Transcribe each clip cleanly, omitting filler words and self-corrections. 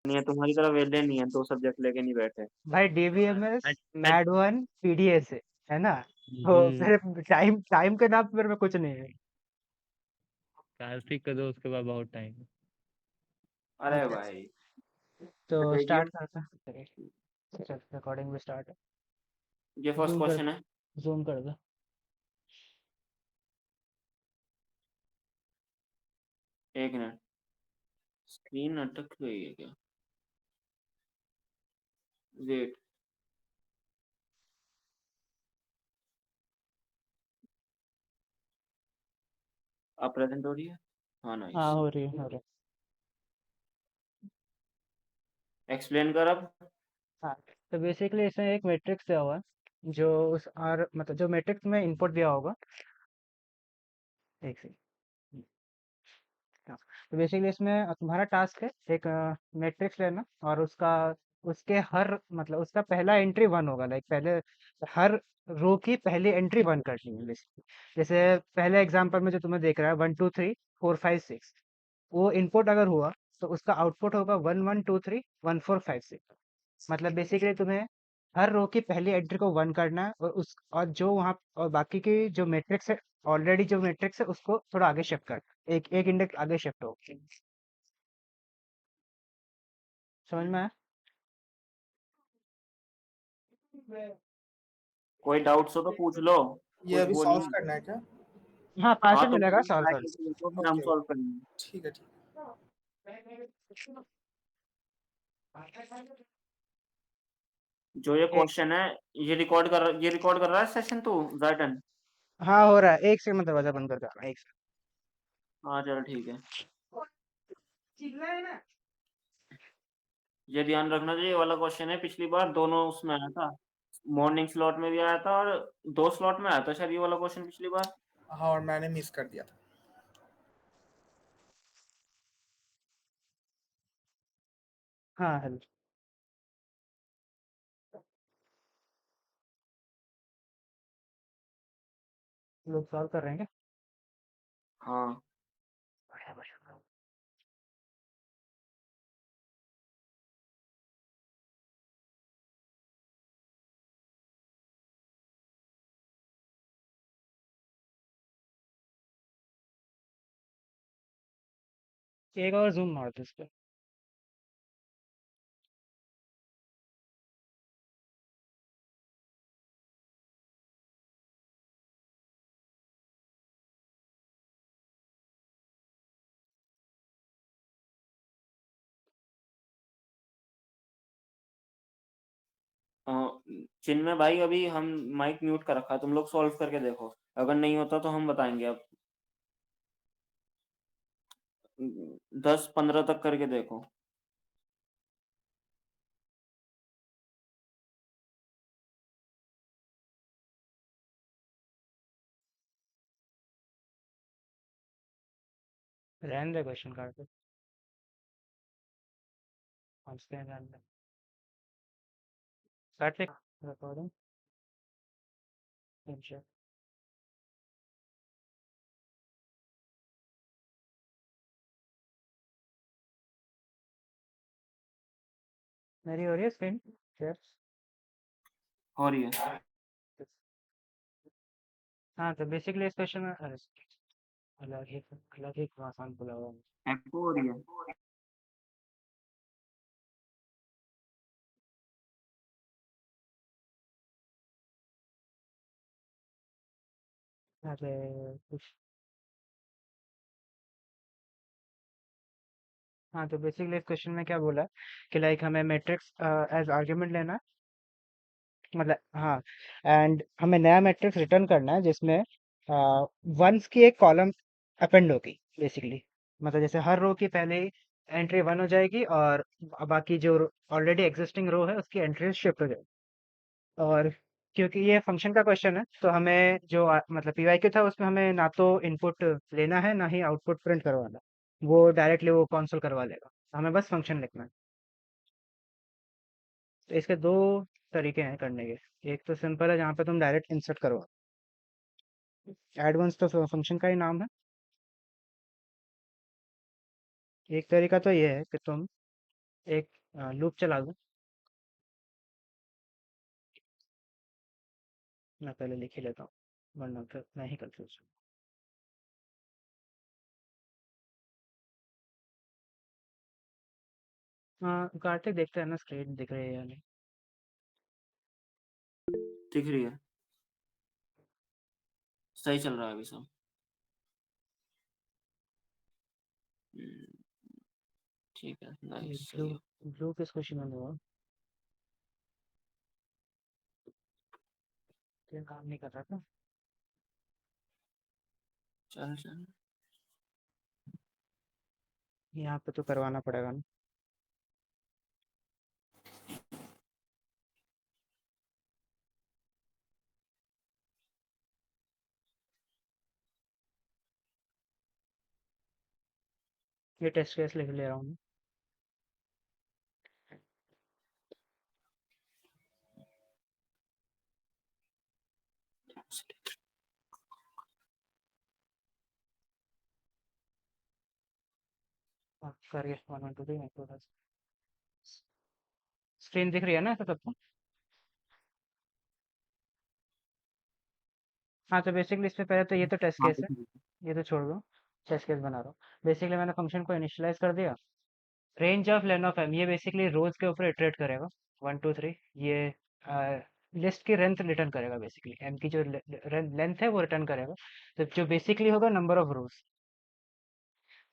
नहीं है, तुम्हारी तरह वेले नहीं है, 2 सब्जेक्ट लेके नहीं बैठे। भाई डीबीएमएस अच्छा। मैड वन पीडीएस है ना। तो हम्म। फिर टाइम टाइम के नाम पे मेरे में कुछ नहीं है। कार्तिक का दो उसके बाद बहुत टाइम। अरे अच्छा, भाई। तो स्ट्रेटेजियम। स्टार्ट करता चलिए। चल रिकॉर्डिंग भी स्टार्ट है। ये फर्स्ट जूम कर क्वेश्चन है। जूम कर दो। एक मिनट। स्क्रीन अटक गई है क्या? वेट। अब प्रेजेंट हो रही है। हाँ, हाँ नाइस। हो रही है हो रही है। एक्सप्लेन कर अब। हाँ, तो बेसिकली इसमें एक मैट्रिक्स दिया हुआ है जो उस आर मतलब जो मैट्रिक्स में इनपुट दिया होगा। एक सेकंड। हाँ, तो बेसिकली इसमें तुम्हारा टास्क है एक मैट्रिक्स लेना और उसका उसके हर मतलब उसका पहला एंट्री वन होगा लाइक पहले हर रो की पहली एंट्री वन करनी है बेसिकली। जैसे पहले एग्जांपल में जो तुम्हें देख रहा है 1 2 3 4 5 6 वो इनपुट अगर हुआ तो उसका आउटपुट होगा 1 1 2 3 1 4 5 6। मतलब बेसिकली तुम्हें हर रो की पहली एंट्री को वन करना है और उस और जो वहाँ और बाकी की जो मैट्रिक्स है ऑलरेडी जो मैट्रिक्स है उसको थोड़ा आगे शिफ्ट कर एक एक इंडेक्स आगे शिफ्ट हो। समझ में आया? कोई डाउट्स हो तो पूछ लो। ये कुछ अभी सॉल्व बोलिए। करना है क्या? हाँ 5 मिनट हाँ, तो मिलेगा सॉल्व ट्राई कर। करके देखो, फिर हम ओके, सॉल्व करेंगे। ठीक है, ठीक है। जो ये एक क्वेश्चन है, ये रिकॉर्ड कर रहा है सेशन तू, जायटन? हाँ हो रहा है। एक सेकंड में दरवाजा बंद कर रहा हूँ एक हाँ, चलो ठीक है। सेकंड। ये ध्यान रखना चाहिए, ये वाला क्वेश्चन है, पिछली बार दोनों उसमें आया था। मॉर्निंग स्लॉट में भी आया था और 2 स्लॉट में आया था शायद ये वाला क्वेश्चन पिछली बार। हाँ, और मैंने मिस कर दिया था। हाँ हेलो। लोग सॉल्व कर रहे हैं क्या? हाँ। बढ़िया बढ़िया। एक और जूम मार दो इस पे। अ, चिन्मय भाई, अभी हम माइक म्यूट कर रखा है, तुम लोग सॉल्व करके देखो। अगर नहीं होता तो हम बताएंगे अब। 10 15 तक करके देखो। रहने दे क्वेश्चन काट दो। समझते हैं रहने दे। काट ले रिकॉर्डिंग। अच्छा मेरी हो रही है स्क्रीन शेयर। हो रही है। हाँ तो बेसिकली इस क्वेश्चन में अरे अलग ही आसान बोला हुआ है। एक्को हो रही है। अरे कुछ हाँ तो बेसिकली इस क्वेश्चन में क्या बोला है कि लाइक हमें मैट्रिक्स एज आर्ग्यूमेंट लेना है। मतलब हाँ एंड हमें नया मैट्रिक्स रिटर्न करना है जिसमें वंस की एक कॉलम अपेंड होगी बेसिकली। मतलब जैसे हर रो की पहले एंट्री वन हो जाएगी और बाकी जो ऑलरेडी एग्जिस्टिंग रो है उसकी एंट्री शिफ्ट हो जाएगी। और क्योंकि ये फंक्शन का क्वेश्चन है तो हमें जो मतलब पीवाईक्यू था उसमें हमें ना तो इनपुट लेना है ना ही आउटपुट प्रिंट करवाना। वो डायरेक्टली वो कंसोल करवा लेगा। हमें बस फंक्शन लिखना है। तो इसके दो तरीके हैं करने के। एक तो सिंपल है जहाँ पे तुम डायरेक्ट इंसर्ट करो। एडवांस तो फंक्शन का ही नाम है। एक तरीका तो ये है कि तुम एक लूप चला दूं? मैं पहले लिख ही लेता हूँ, वरना फिर मैं ही कंफ्यूज हूँ। हाँ, कार्तिक देखते हैं ना स्क्रीन दिख रही है या नहीं। दिख रही है, सही चल रहा है अभी सब। ठीक है, ये नाइस, ब्लू सही है। ब्लू किस क्वेश्चन में हुआ? ये काम नहीं कर रहा था। चल चल। यहाँ पे तो करवाना पड़ेगा ना। ये टेस्ट केस लिख ले रहा हूँ मैं। हाँ, कर गया 1 1 2 3 स्क्रीन दिख रही है ना ऐसा सबको? हाँ, तो बेसिकली इसमें पहले तो ये तो टेस्ट हाँ, केस है, ये तो छोड़ दो, टेस्ट केस बना रहा हूँ। बेसिकली मैंने फंक्शन को इनिशियलाइज कर दिया। Range of len of m, ये बेसिकली रोज के ऊपर इटरेट करेगा 1 2 3। ये लिस्ट की लेंथ रिटर्न करेगा, बेसिकली एम की जो लेंथ है वो रिटर्न करेगा। तो जो बेसिकली होगा नंबर ऑफ रोज,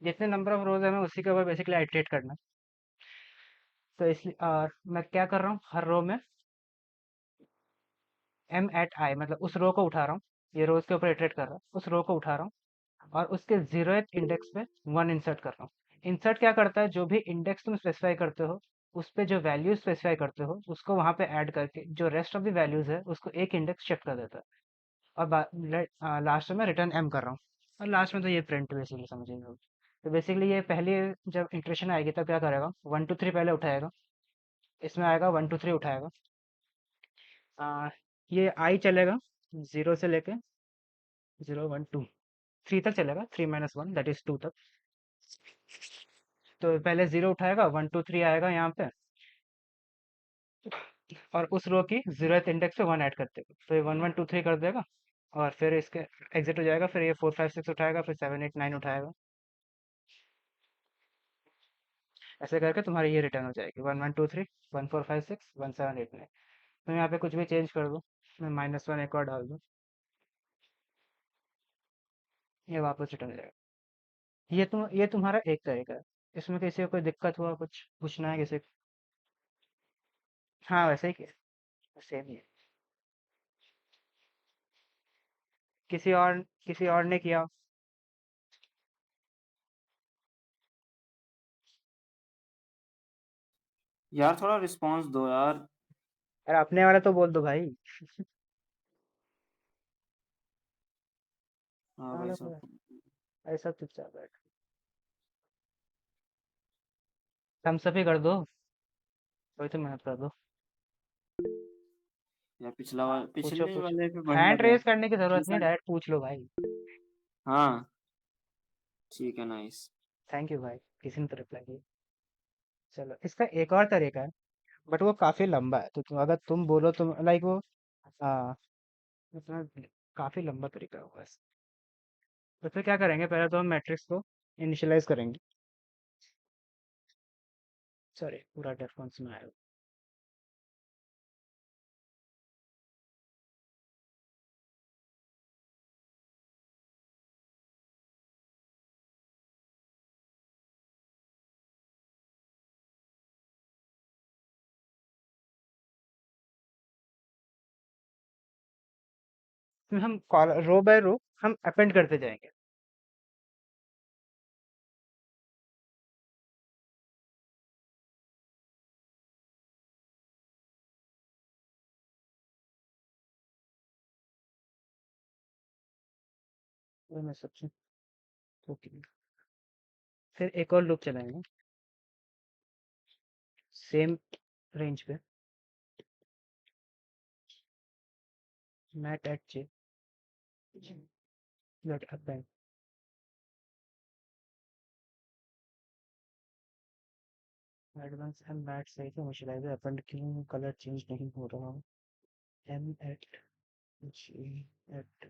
जितने नंबर ऑफ रोज है मैं उसी के ऊपर बेसिकली आइटरेट करना है। तो इसलिए मैं क्या कर रहा हूँ, हर रो में एम एट आई, मतलब उस रो को उठा रहा हूँ। ये रोज के ऊपर इटरेट कर रहा हूँ, उस रो को उठा रहा हूँ और उसके 0th इंडेक्स पे 1 इंसर्ट कर रहा हूँ। इंसर्ट क्या करता है, जो भी इंडेक्स तुम स्पेसिफाई करते हो उस पे जो वैल्यूज स्पेसिफाई करते हो उसको वहां पे ऐड करके जो रेस्ट ऑफ द वैल्यूज है उसको एक इंडेक्स शिफ्ट कर देता है। और लास्ट में रिटर्न एम कर रहा हूँ। और लास्ट में तो ये प्रिंट बेसिकली समझेंगे लोग। तो बेसिकली ये पहली जब इंट्रेशन आएगी तब क्या करेगा, 1 2 3 पहले उठाएगा, इसमें आएगा 1 2 3 उठाएगा। ये आई चलेगा 0 से लेके 0 1 2 3 तक चलेगा, 3 - 1 दैट इज 2 तक। तो पहले 0 उठाएगा, 1 2 3 आएगा यहाँ पे, और उस रो की 0th इंडेक्स पे 1 ऐड कर देगा, तो ये 1 1 2 3 कर देगा। और फिर इसके एग्जिट हो जाएगा, फिर ये 4 5 6 उठाएगा, फिर 7 8 9 उठाएगा। ऐसे करके तुम्हारी ये रिटर्न हो जाएगी 1 1 2 3 1 4 5 6 1 7 8 9। तुम यहाँ पे कुछ भी चेंज कर दो, मैं -1 एक और डाल दूँ, ये वापस रिटर्न हो जाएगा। ये तुम्हारा एक तरीका है। इसमें किसी को कोई दिक्कत हुआ, कुछ पूछना है किसी को? हाँ, वैसे ही सेम ही है। किसी और ने किया? यार थोड़ा रिस्पांस दो यार। अरे अपने वाला तो बोल दो भाई। हाँ भाई हाँ, सब। ऐसा चुपचाप बैठ, थम्स अप ही कर दो, कोई तो मेहनत कर दो। या हाँ, पूछो पिछले पूछो। वाले पे बढ़िया हैंड था। रेज करने की जरूरत नहीं, इंसर्ट। डायरेक्ट पूछ लो भाई। हाँ, ठीक है, नाइस। थैंक यू भाई, किसी ने तो रिप्लाई किया। चलो, इसका एक और तरीका है, बट वो काफी लंबा है, तो अगर तुम बोलो तो लाइक वो आ, मतलब काफी लंबा तरीका होगा इसका। तो फिर क्या करेंगे, पहले तो हम मैट्रिक्स को इनिशियलाइज करेंगे। सॉरी, पूरा रेस्पॉन्स में आएगा। फिर हम रो बाय रो हम अपेंड करते जाएंगे। वो मैं सबसे ओके। फिर एक और लूप चलाएंगे सेम रेंज पे, mat at j dot append. Advance m mat सही से इनिशियलाइजर अपेंड क्यों कलर चेंज नहीं हो रहा? M at g at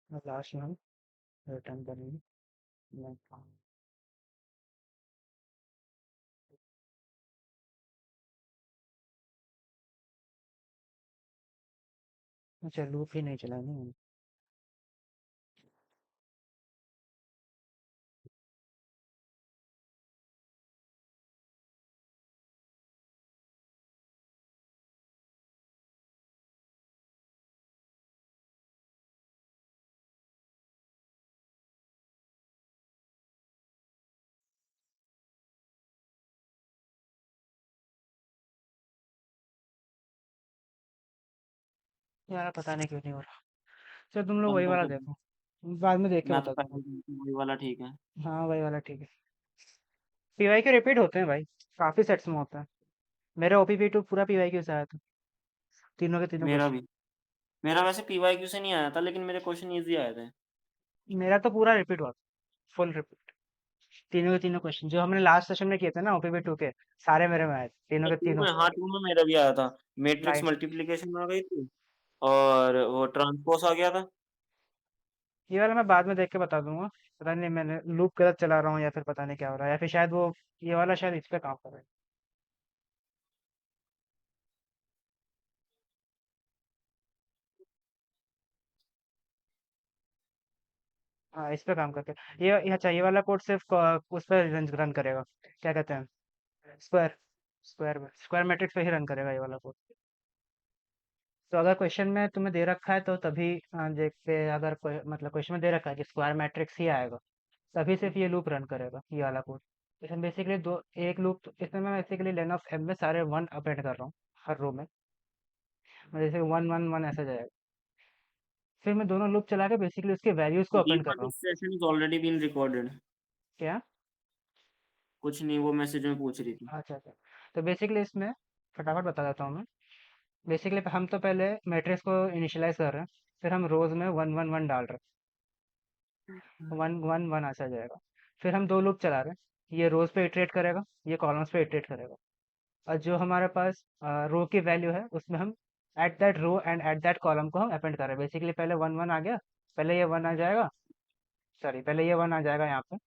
weight last में हम रिटर्न करेंगे। मैं अच्छा लूप ही नहीं चलानी है। यार पता नहीं क्यों नहीं हो रहा। चलो तुम लोग बंद वही वाला करके दो। देखो, बाद में देख के मैं तो बता दूंगा। पहले ही वही वाला ठीक है। हाँ वही वाला ठीक है। पीवाई के रिपीट होते हैं भाई, काफी सेट्स में होता है। मेरा ओपीपी2 पूरा पीवाई क्यू से आया था, तीनों के तीनों मेरा क्वेश्चन। भी। मेरा वैसे पीवाईक्यू से नहीं आया था, लेकिन मेरे क्वेश्चन इजी आए थे। मेरा तो पूरा रिपीट हुआ था, फुल रिपीट। तीनों के तीनों क्वेश्चन जो हमने लास्ट सेशन में किए थे ना ओपीपी2 के, सारे मेरे में आए थे, तीनों के टू तीनों। में, हाँ, टू में मेरा भी आया था। Matrix life. मल्टीप्लिकेशन आ गई थी, और वो ट्रांसपोज आ गया था। ये वाला मैं बाद में देख के बता दूंगा। पता नहीं मैंने लूप गलत चला रहा हूँ या फिर पता नहीं क्या हो रहा है, या फिर शायद वो ये वाला शायद इस पे काम कर रहा है। हाँ इस पे काम करके ये अच्छा, ये वाला कोड सिर्फ उस पर रन करेगा, क्या कहते हैं, स्क्वायर स्क्वायर मैट्रिक्स पे ही रन करेगा ये वाला कोड। तो अगर क्वेश्चन में तुम्हें दे रखा है तो तभी देख के, अगर मतलब क्वेश्चन में दे रखा है कि स्क्वायर मैट्रिक्स ही आएगा, तभी सिर्फ ये लूप रन करेगा ये वाला कोड। इसमें बेसिकली दो, एक लूप इसमें मैं बेसिकली लेन ऑफ एम में सारे वन अपेंड कर रहा हूँ हर रो में, जैसे वन वन वन ऐसा जाएगा। फिर मैं दोनों लूप चला के बेसिकली उसके वैल्यूज को ये अपेंड कर वाला रहा हूँ। Session is already been recorded. क्या? कुछ नहीं, वो मैसेज में पूछ रही थी। अच्छा अच्छा। तो बेसिकली इसमें फटाफट बता देता हूँ मैं। बेसिकली हम तो पहले मैट्रिक्स को इनिशियलाइज कर रहे हैं, फिर हम रोज में वन वन वन डाल रहे हैं, वन वन वन ऐसा जाएगा। फिर हम दो लूप चला रहे हैं, ये रोज पे इटरेट करेगा, ये कॉलम्स पे इटरेट करेगा। और जो हमारे पास रो की वैल्यू है उसमें हम at that row and at that column को हम अपेंड कर रहे हैं। बेसिकली पहले वन वन आ गया, पहले ये वन आ जाएगा, सॉरी पहले ये वन आ जाएगा यहाँ पे,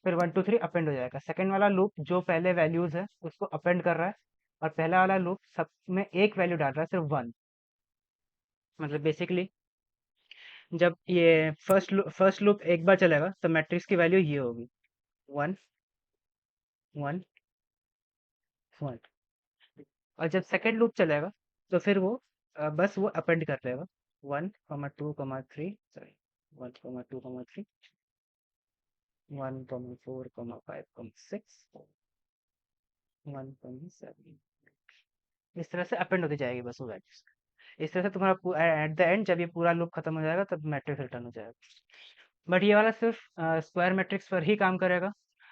फिर वन टू थ्री अपेंड हो जाएगा। सेकंड वाला लूप जो पहले वैल्यूज है उसको अपेंड कर रहा है, और पहला वाला लूप सब में एक वैल्यू डाल रहा है, सिर्फ वन। मतलब बेसिकली जब ये फर्स्ट लूप एक बार चलेगा तो मैट्रिक्स की वैल्यू ये होगी, वन वन वन। और जब सेकंड लूप चलेगा तो फिर वो बस वो अपेंड कर देगा, one comma two comma three, sorry one comma two comma three, one comma four comma five कमा सिक्स, वन कमा सेवन। इस तरह से अपेंड होती जाएगी बस वो वैल्यूज। इस तरह से तुम्हारा एट द एंड जब ये पूरा लूप खत्म हो जाएगा तब मैट्रिक्स रिटर्न हो जाएगा। बट ये वाला सिर्फ स्क्वायर मैट्रिक्स पर ही काम करेगा।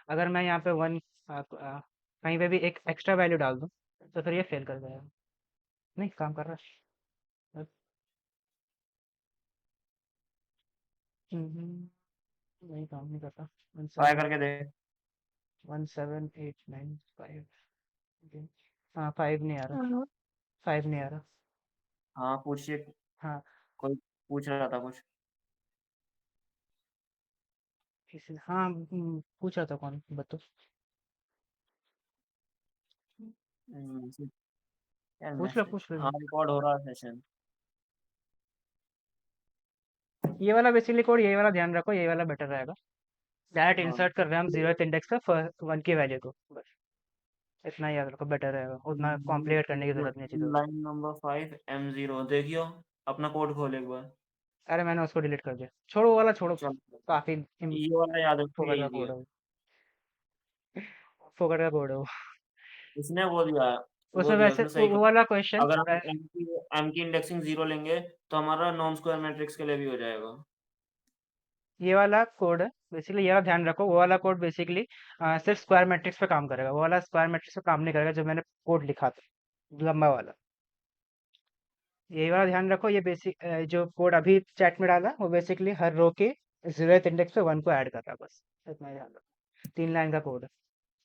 अगर मैं यहाँ पे वन कहीं पे भी एक एक्स्ट्रा वैल्यू डाल दूँ तो फिर ये फेल कर जाएगा। नहीं काम कर रहा है। नहीं काम नहीं करता। वन ट्राई सेवन करके देख। 17895। हाँ फाइव नहीं आ रहा, फाइव नहीं आ रहा। हाँ, पूछिए। हाँ कोई पूछ रहा था कुछ। हाँ पूछ रहा था कौन बतो। मैसेज, यार पूछ लो मैसेज, पूछ लो। हाँ, रिकॉर्ड हो रहा है सेशन। ये वाला बेसिकली कोड, ये वाला ध्यान रखो, ये वाला बेटर रहेगा। डायरेक्ट हाँ, इंसर्ट कर रहे हैं हम जीरो इंडेक्स पे वन की वैल्यू को, बस इतना याद रखो, बेटर रहेगा, उतना कॉम्प्लिकेट करने की जरूरत नहीं है चीज़ों को। लाइन नंबर 5 M0 देखियो। अपना कोड खोल एक बार। अरे मैंने उसको डिलीट कर दिया, छोड़ो वो वाला छोड़ो। चल, काफी ये वाला याद रखो, फोकट ये का इजी कोड है। है वो, फोकट का कोड है वो। इसने वो दिया, वो उसमें दिया वैसे उसने सही वो कर। वाला क्वेश्चन, अगर हम एम की इंडेक्सिंग 0 लेंगे, तो हमारा नॉन स्क्वायर मैट्रिक्स के लिए भी हो जाएगा। ये वाला कोड है बेसिकली, ये वाला ध्यान रखो, वो वाला कोड बेसिकली सिर्फ स्क्वायर मैट्रिक्स पे काम करेगा, वो वाला स्क्वायर मैट्रिक्स पे काम नहीं करेगा जो मैंने कोड लिखा था लंबा वाला। ये वाला ध्यान रखो, ये बेसिक जो कोड अभी चैट में डाला वो बेसिकली हर रो के 0th इंडेक्स पे 1 को ऐड कर रहा है बस, इतना ही ध्यान रखो। 3 लाइन का कोड है।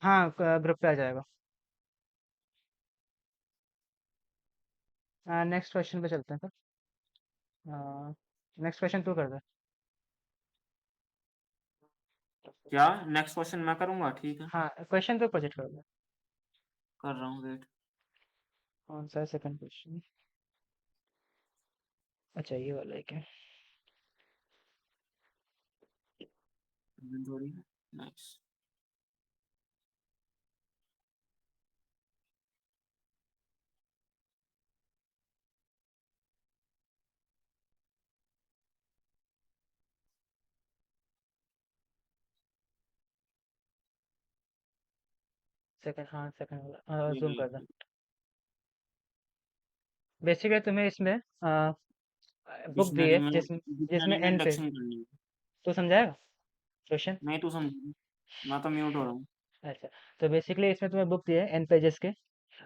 हाँ, ग्रुप पे आ जाएगा। नेक्स्ट क्वेश्चन पे चलते हैं फिर। नेक्स्ट क्वेश्चन तू कर दे। क्या नेक्स्ट क्वेश्चन मैं करूंगा? ठीक है, हाँ, क्वेश्चन तो प्रोजेक्ट कर दे। कर रहा हूँ, वेट। कौन सा है सेकंड क्वेश्चन? अच्छा, ये वाला है क्या? Inventory, nice. सेकंड, हाँ सेकंड वाला जूम कर दे। बेसिकली तुम्हें इसमें बुक दी डिक्शनरी है में, जिसमें जिसमें डिक्शनरी में एन पे, इंडेक्सिंग करनी है। तो समझाएगा क्वेश्चन? नहीं, तू समझ, मैं तो म्यूट हो रहा हूँ। अच्छा, तो बेसिकली इसमें तुम्हें बुक दिए है एन पेजेस के,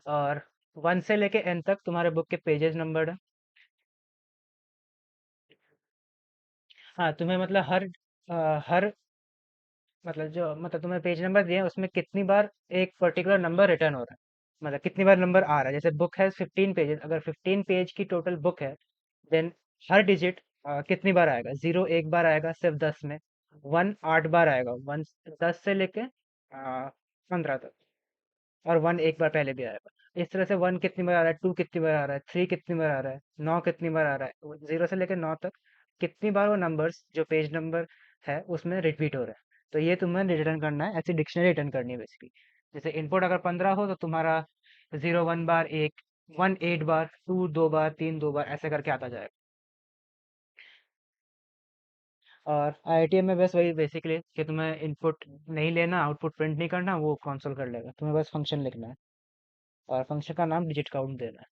और 1 से लेके एन तक तुम्हारे बुक के पेजेस नंबर्ड है। हाँ, तुम्हें मतलब हर मतलब जो मतलब तुम्हें पेज नंबर दिए हैं उसमें कितनी बार एक पर्टिकुलर नंबर रिटर्न हो रहा है, मतलब कितनी बार नंबर आ रहा है। जैसे बुक है 15 पेजेस, अगर 15 पेज की टोटल बुक है, देन हर डिजिट कितनी बार आएगा। 0 एक बार आएगा सिर्फ 10 में, 1 8 बार आएगा, 1 10 से लेके 15 तक, और 1 एक बार पहले भी आएगा। इस तरह से 1 कितनी बार आ रहा है, 2 कितनी बार आ रहा है, 3 कितनी बार आ रहा है, 9 कितनी बार आ रहा है, 0 से लेकर 9 तक कितनी बार वो नंबर्स जो पेज नंबर है उसमें रिपीट हो रहा है। तो ये तुम्हें रिटर्न करना है, ऐसी डिक्शनरी रिटर्न करनी है बेसिकली। जैसे इनपुट अगर 15 हो तो तुम्हारा 0 1 बार, एक 1 8 बार, 2 2 बार, 3 2 बार, ऐसे करके आता जाएगा। और आईआईटीएम में बस वही बेसिकली कि तुम्हें इनपुट नहीं लेना, आउटपुट प्रिंट नहीं करना, वो कंसोल कर लेगा, तुम्हें बस फंक्शन लिखना है और फंक्शन का नाम डिजिट काउंट देना है।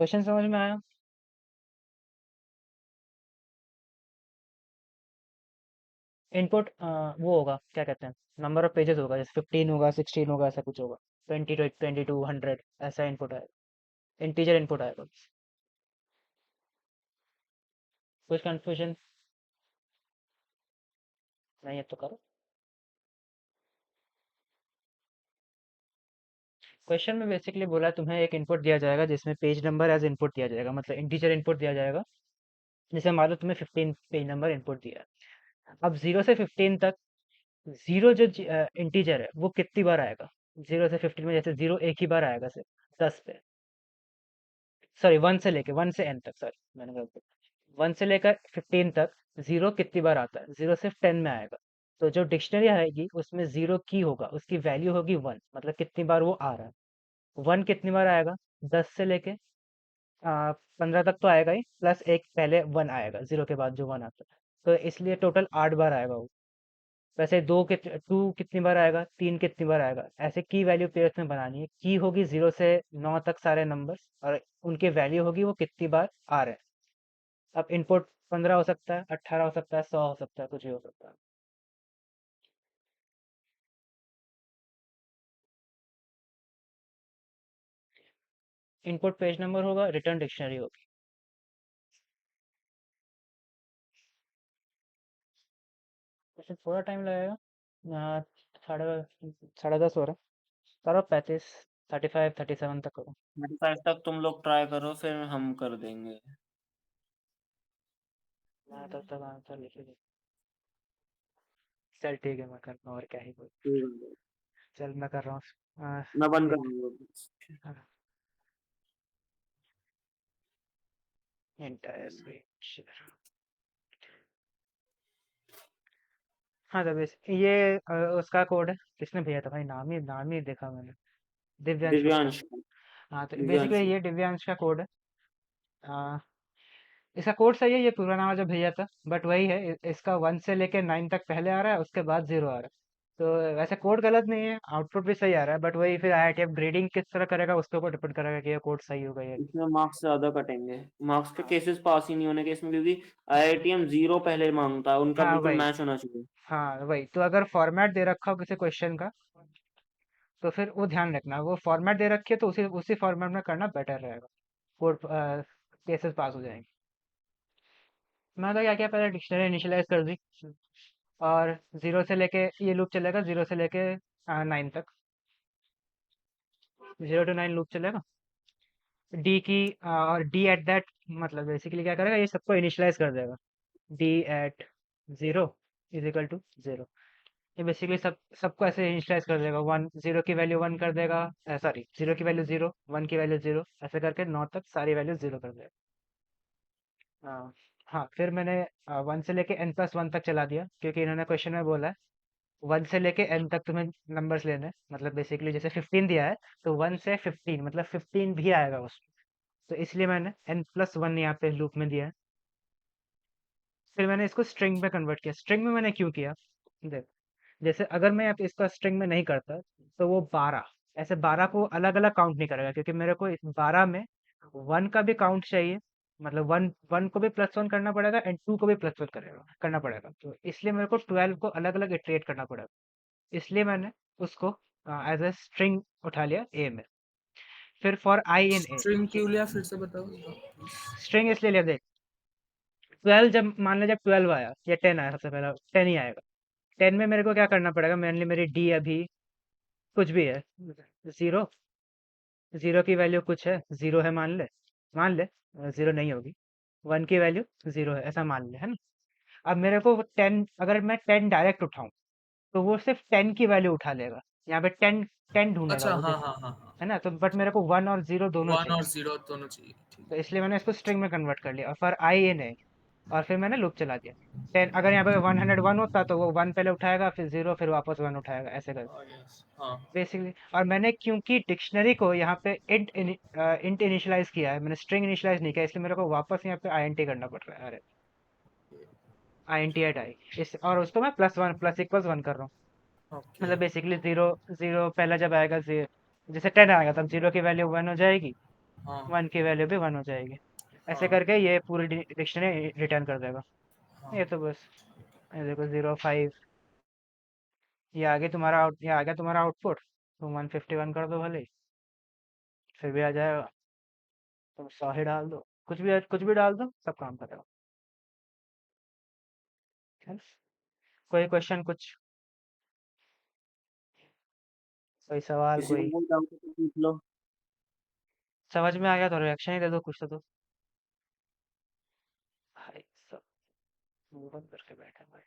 क्वेश्चन समझ में आया? इनपुट वो होगा, क्या कहते हैं, नंबर ऑफ पेजेस होगा, जैसे 15 होगा, 16 होगा, ऐसा कुछ होगा, 20 22 100, ऐसा इनपुट आएगा, इंटीजर इनपुट आएगा। कुछ कंफ्यूजन नहीं है तो करो। क्वेश्चन में बेसिकली बोला तुम्हें एक इनपुट दिया जाएगा जिसमें पेज नंबर एज इनपुट दिया जाएगा, मतलब इंटीजर इनपुट दिया जाएगा। जैसे मान लो तुम्हें 15 पेज नंबर इनपुट दिया है। अब 0 से 15 तक, जीरो जो इंटीजर है वो कितनी बार आएगा। 0 से 15 में जैसे 0 एक ही बार आएगा सिर्फ 10 पे, सॉरी 1 से लेके 1 से n तक, सॉरी मैंने गलत, 1 से लेकर 15 तक 0 कितनी बार आता है, 0 सिर्फ 10 में आएगा। तो जो डिक्शनरी आएगी उसमें 0 की होगा, उसकी वैल्यू होगी 1, मतलब कितनी बार वो आ रहा है। 1 कितनी बार आएगा, 10 से लेके 15 तक तो आएगा ही, प्लस एक पहले 1 आएगा 0 के बाद जो 1 आता है, तो इसलिए टोटल 8 बार आएगा वो। वैसे 2 कितनी बार आएगा, 3 कितनी बार आएगा, ऐसे की वैल्यू पेयर्स में बनानी है। की होगी 0 से 9 तक सारे नंबर्स, और उनकी वैल्यू होगी वो कितनी बार आ रहे हैं। अब इनपुट 15 हो सकता है, 18 हो सकता है, 100 हो सकता है, कुछ भी हो सकता है। इनपुट पेज नंबर होगा, रिटर्न डिक्शनरी होगी। वैसे थोड़ा टाइम लगेगा, अ, साढ़े साढ़े 10 हो रहा है, करो 35 35 37 तक करो। 35 तक तुम लोग ट्राई करो, फिर हम कर देंगे। मैं तब तक आंसर लिख ही दूँ। चल ठीक है, मैं करता हूँ, और क्या ही बोल। ठीक है, चल मैं कर रहा हूँ। मैं बंद कर एक दूंगा। Entire screen share. हाँ, तो बस ये उसका कोड है। किसने भेजा था भाई, नाम ही देखा मैंने, दिव्यांश होगा। दिव्यांश। हाँ, तो बेसिकली दिव्यांश। ये दिव्यांश का कोड है। इसका कोड सही है, ये पूरा नाम जो भेजा था, बट वही है, इसका 1 से लेके 9 तक पहले आ रहा है, उसके बाद 0 आ रहा है। तो वैसे कोड गलत नहीं है, आउटपुट भी सही आ रहा है, बट वही फिर आईआईटीएफ ग्रेडिंग किस तरह करेगा उसके ऊपर डिपेंड करेगा कि ये कोड सही होगा या नहीं। इसमें मार्क्स ज्यादा कटेंगे, मार्क्स के हाँ, केसेस पास ही नहीं होने के इसमें, क्योंकि आईआईटीएम 0 पहले मांगता है, उनका हाँ बिल्कुल वही। मैच होना चाहिए। हाँ वही, तो अगर फॉर्मेट दे रखा हो किसी क्वेश्चन का, तो फिर वो ध्यान रखना, वो फॉर्मेट दे रखी है तो उसी उसी फॉर्मेट में करना बेटर रहेगा, कोड केसेस पास हो जाएंगे। मैं तो क्या किया, पहले डिक्शनरी इनिशियलाइज कर दी और 0 से लेके ये लूप चलेगा, 0 से लेके 9 तक, 0 to 9 लूप चलेगा। डी की और डी एट दैट, मतलब बेसिकली क्या करेगा, ये सबको इनिशियलाइज कर देगा। D at 0 is equal to 0। ये बेसिकली सबको ऐसे इनिशियलाइज कर देगा। 1 0 की वैल्यू 1 कर देगा, सॉरी 0 की वैल्यू 0, 1 की वैल्यू 0, ऐसे करके 9 तक सारी वैल्यू 0 कर देगा। हाँ हाँ, फिर मैंने 1 से लेके n+1 तक चला दिया, क्योंकि इन्होंने क्वेश्चन में बोला है 1 से लेके n तक तुम्हें नंबर्स लेने हैं। मतलब बेसिकली जैसे 15 दिया है, तो 1 से 15 मतलब 15 भी आएगा उसमें, तो इसलिए मैंने n+1 यहाँ पे लूप में दिया है। फिर मैंने इसको स्ट्रिंग में कन्वर्ट किया। स्ट्रिंग में मैंने क्यों किया, देख, जैसे अगर मैं अब इसका स्ट्रिंग में नहीं करता, तो वो 12 ऐसे 12 को अलग अलग काउंट नहीं करेगा, क्योंकि मेरे को 12 में 1 का भी काउंट चाहिए। मतलब 1 1 को भी +1 करना पड़ेगा एंड 2 को भी +1 करना पड़ेगा, तो इसलिए मेरे को 12 को अलग अलग इटरेट करना पड़ेगा। इसलिए मैंने उसको एज ए स्ट्रिंग उठा लिया ए में। फिर for i in A, string क्यों लिया, फिर से बताओ प्लीज। स्ट्रिंग इसलिए लिया, देख 12, जब मान लो जब 12 आया या 10 आया, सबसे पहला 10 ही आएगा। 10 में मेरे को क्या करना पड़ेगा, मेनली मेरी डी अभी कुछ भी है, 0, 0 की वैल्यू कुछ है, 0 है मान ले 0 नहीं होगी, 1 की वैल्यू 0 है, ऐसा मान ले, है ना। अब मेरे को 10, अगर मैं 10 डायरेक्ट उठाऊं, तो वो सिर्फ 10 की वैल्यू उठा लेगा। यहाँ पे 10 10 ढूंढेगा अच्छा, वो, हाँ देख, हाँ हाँ हाँ, है ना। तो बट मेरे को 1 और 0 दोनों 1 और चाहिए, 0 दोनों चाहिए, ठीक तो है। इसलिए मैंने इसको स्ट्रिंग में कन्वर्ट कर लिया और फिर आई इन है, और फिर मैंने लूप चला दिया। 10, अगर यहाँ पे 101 होता तो वो 1 पहले उठाएगा, फिर 0, फिर वापस 1 उठाएगा, ऐसे कर यस, हाँ। बेसिकली। और मैंने क्योंकि डिक्शनरी को यहाँ पे इंट इनिशियलाइज किया है, मैंने स्ट्रिंग इनिशियलाइज नहीं किया, इसलिए मेरे को वापस यहाँ पे आईएनटी करना पड़ रहा है। अरे आईएनटी एट आई, इस और उसको मैं +1 +=1 कर रहा हूँ। ओके। मतलब बेसिकली 0 0 पहला जब आएगा, जैसे 10 आएगा तब 0 की वैल्यू 1 हो जाएगी, हाँ 1 की वैल्यू भी 1 हो जाएगी। ऐसे हाँ करके ये पूरी डिक्शनरी रिटर्न कर देगा। हाँ। ये तो बस, ये देखो 0 5, ये आ गया तुम्हारा आउटपुट। तुम 151 कर दो भले ही, फिर भी आ जाएगा। तुम 100 ही डाल दो, कुछ भी डाल दो, सब काम करेगा। है? कोई क्वेश्चन, कुछ कोई सवाल, किसी को कोई कोई डाउट है तो पूछ लो। समझ में आ गया तो रिएक्शन ही दे दो, कुछ तो दो। भाई सब मुंह बंद करके बैठे हैं भाई।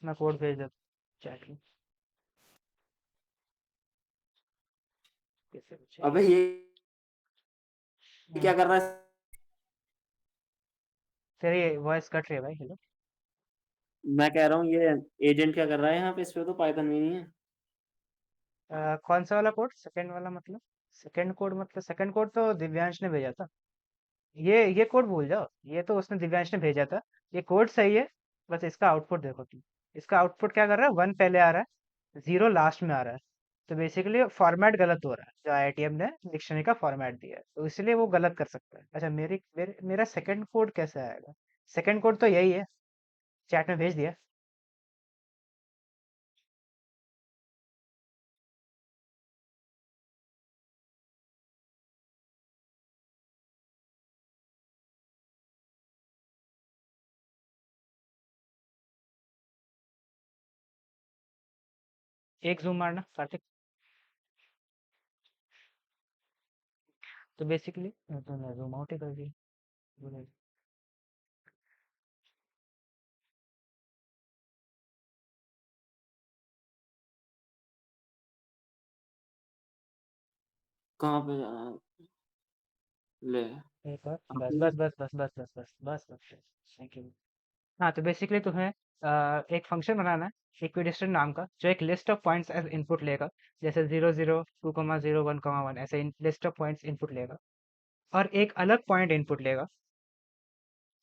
मैं कोड भेज देता चैट में, किसी को अबे चाहिए। ये क्या हाँ, कर रहा है? तेरी वॉइस कट रही है भाई, हेलो। मैं कह रहा हूँ ये एजेंट क्या कर रहा है यहाँ पे, इस पे तो पाइथन भी नहीं है। कौन सा वाला कोड, सेकंड वाला मतलब? सेकंड कोड मतलब, सेकंड कोड तो दिव्यांश ने भेजा था। ये कोड भूल जाओ, ये तो उसने दिव्यांश ने भेजा था। ये कोड सही है, बस इसका आउटपुट देखो तुम। इसका आउटपुट क्या कर रहा है, 1 पहले आ रहा है, 0 लास्ट में आ रहा है। तो बेसिकली फॉर्मेट गलत हो रहा है, जो आईआईटीएम ने डिक्शनरी का फॉर्मेट दिया है, तो इसलिए वो गलत कर सकता है। अच्छा, मेरा सेकंड कोड कैसे आएगा? सेकंड कोड तो यही है, चैट में भेज दिया। एक जूम मारना कार्तिक। तो बेसिकली तो जूम आउट ही कर दिया। कहाँ पे जाना है? ले। एक और बस आपने बस बस बस बस बस बस बस बस, थैंक यू। हाँ, तो बेसिकली तुम्हें एक फंक्शन बनाना है इक्विडिस्टेंट नाम का, जो एक list of points as input लेगा। जैसे 0 0 2 0 1 1 ऐसे लिस्ट ऑफ पॉइंट्स इनपुट लेगा, और एक अलग पॉइंट इनपुट लेगा,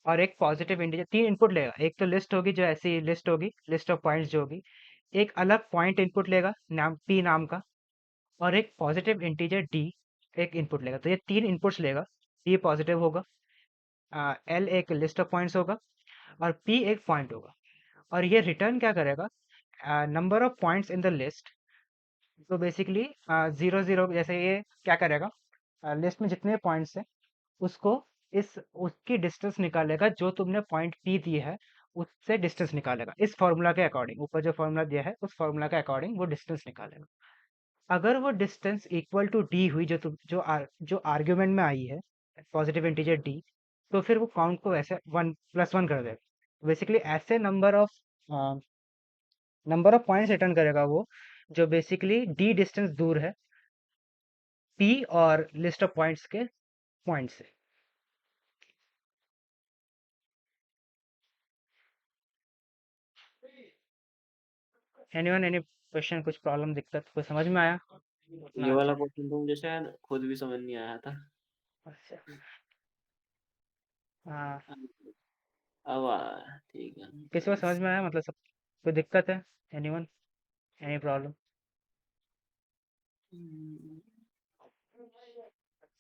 और एक पॉजिटिव इंटीजर। 3 इनपुट लेगा, एक तो लिस्ट होगी जो ऐसी लिस्ट होगी, लिस्ट ऑफ पॉइंट्स जो होगी। एक अलग पॉइंट इनपुट लेगा नाम p नाम का, और एक पॉजिटिव इंटीजर d एक इनपुट लेगा। तो ये 3 इनपुट्स लेगा। p पॉजिटिव होगा, l एक लिस्ट ऑफ पॉइंट्स होगा, और p एक पॉइंट होगा। और ये रिटर्न क्या करेगा, number of points in the list. तो बेसिकली 0 0 जैसे ये क्या करेगा, लिस्ट में जितने पॉइंट्स हैं उसको उसकी डिस्टेंस निकालेगा जो तुमने पॉइंट P दी है, उससे डिस्टेंस निकालेगा। इस फॉर्मूला के अकॉर्डिंग, ऊपर जो फॉर्मूला दिया है उस फॉर्मूला के अकॉर्डिंग वो डिस्टेंस निकालेगा। अगर वो डिस्टेंस इक्वल टू D हुई, जो आर्ग्यूमेंट में आई है, पॉजिटिव इंटीजर D, तो फिर वो काउंट को ऐसे 1 +1 कर देगा। बेसिकली ऐसे नंबर ऑफ पॉइंट्स रिटर्न करेगा वो, जो बेसिकली D डिस्टेंस दूर है P और लिस्ट ऑफ पॉइंट्स के पॉइंट से। एनीवन, एनी क्वेश्चन, कुछ प्रॉब्लम, दिक्कत, कुछ समझ में आया? ये वाला क्वेश्चन तो मुझे शायद खुद भी समझ नहीं आया था। अच्छा, हाँ, अब आया, ठीक है। किसी को समझ में आया? मतलब सब कोई दिक्कत है? Anyone, any problem?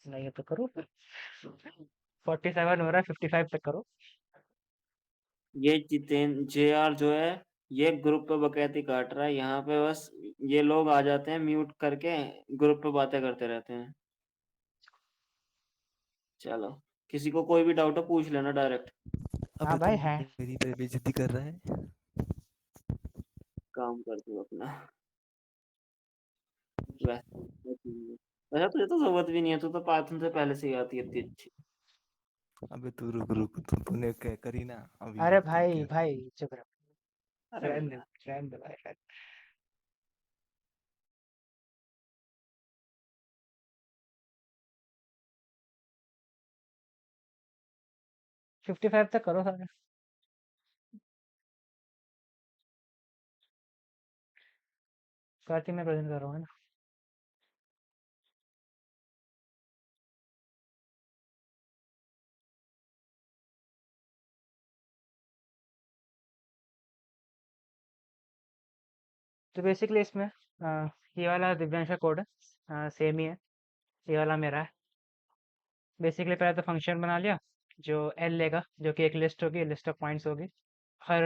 नहीं है तो करो फिर। 47 हो रहा है, 55 तक करो। ये JR जो है, ये ग्रुप पे बकैती काट रहा है यहाँ पे। बस ये लोग आ जाते हैं म्यूट करके, ग्रुप पे बातें करते रहते हैं। चलो, किसी को कोई भी डाउट हो पूछ लेना डायरेक्ट। हाँ अबे भाई तू है। मेरी तरह बेइज्जती कर रहा है। काम कर तू अपना। वैसे तुझे तो जरूरत भी नहीं है, तू तो पाइथन से पहले से ही आती है इतनी अच्छी। अबे तू रुक रुक, तूने करी ना अभी, अरे ठीक भाई है। भाई चुप रहो, अरे रहने दे, यार, रहने दे भाई, रहने दे। 55 तक करो सारे। कार्तिक मैं प्रेजेंट कर रहा हूँ, है ना? तो बेसिकली इसमें ये वाला दिव्यांश का कोड है, सेम ही है। ये वाला मेरा है। बेसिकली पहले तो फंक्शन बना लिया जो एल लेगा, जो कि एक लिस्ट होगी, लिस्ट ऑफ पॉइंट्स होगी। हर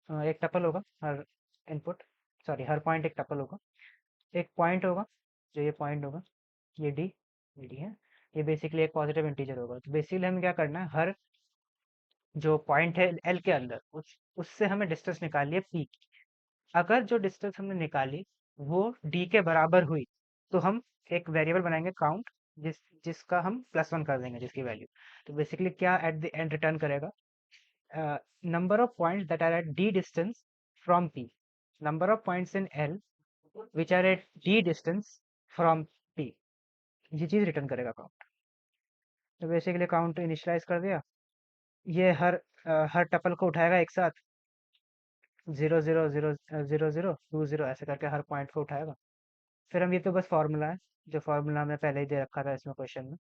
एक टपल होगा, हर इनपुट, सॉरी हर पॉइंट एक टपल होगा। एक पॉइंट होगा, जो ये पॉइंट होगा, ये डी है। ये बेसिकली एक पॉजिटिव इंटीजर होगा। तो बेसिकली हमें क्या करना है, हर जो पॉइंट है एल के अंदर, उससे हमें डिस्टेंस निकालिए है पी की। अगर जो डिस्टेंस हमने निकाली वो डी के बराबर हुई, तो हम एक वेरिएबल बनाएंगे काउंट, जिसका हम +1 कर देंगे, जिसकी वैल्यू। तो बेसिकली क्या एट द एंड रिटर्न करेगा, number of points that are at d distance from P, number of points in L which are at d distance from P, ये चीज रिटर्न करेगा काउंट। तो बेसिकली काउंट इनिशियलाइज कर दिया, ये हर tuple को उठाएगा एक साथ, 0 0 0 0 0 2 0 ऐसे करके हर पॉइंट को उठाएगा। फिर हम, ये तो बस फॉर्मूला है, जो फॉर्मूला में पहले ही दे रखा था इसमें क्वेश्चन में।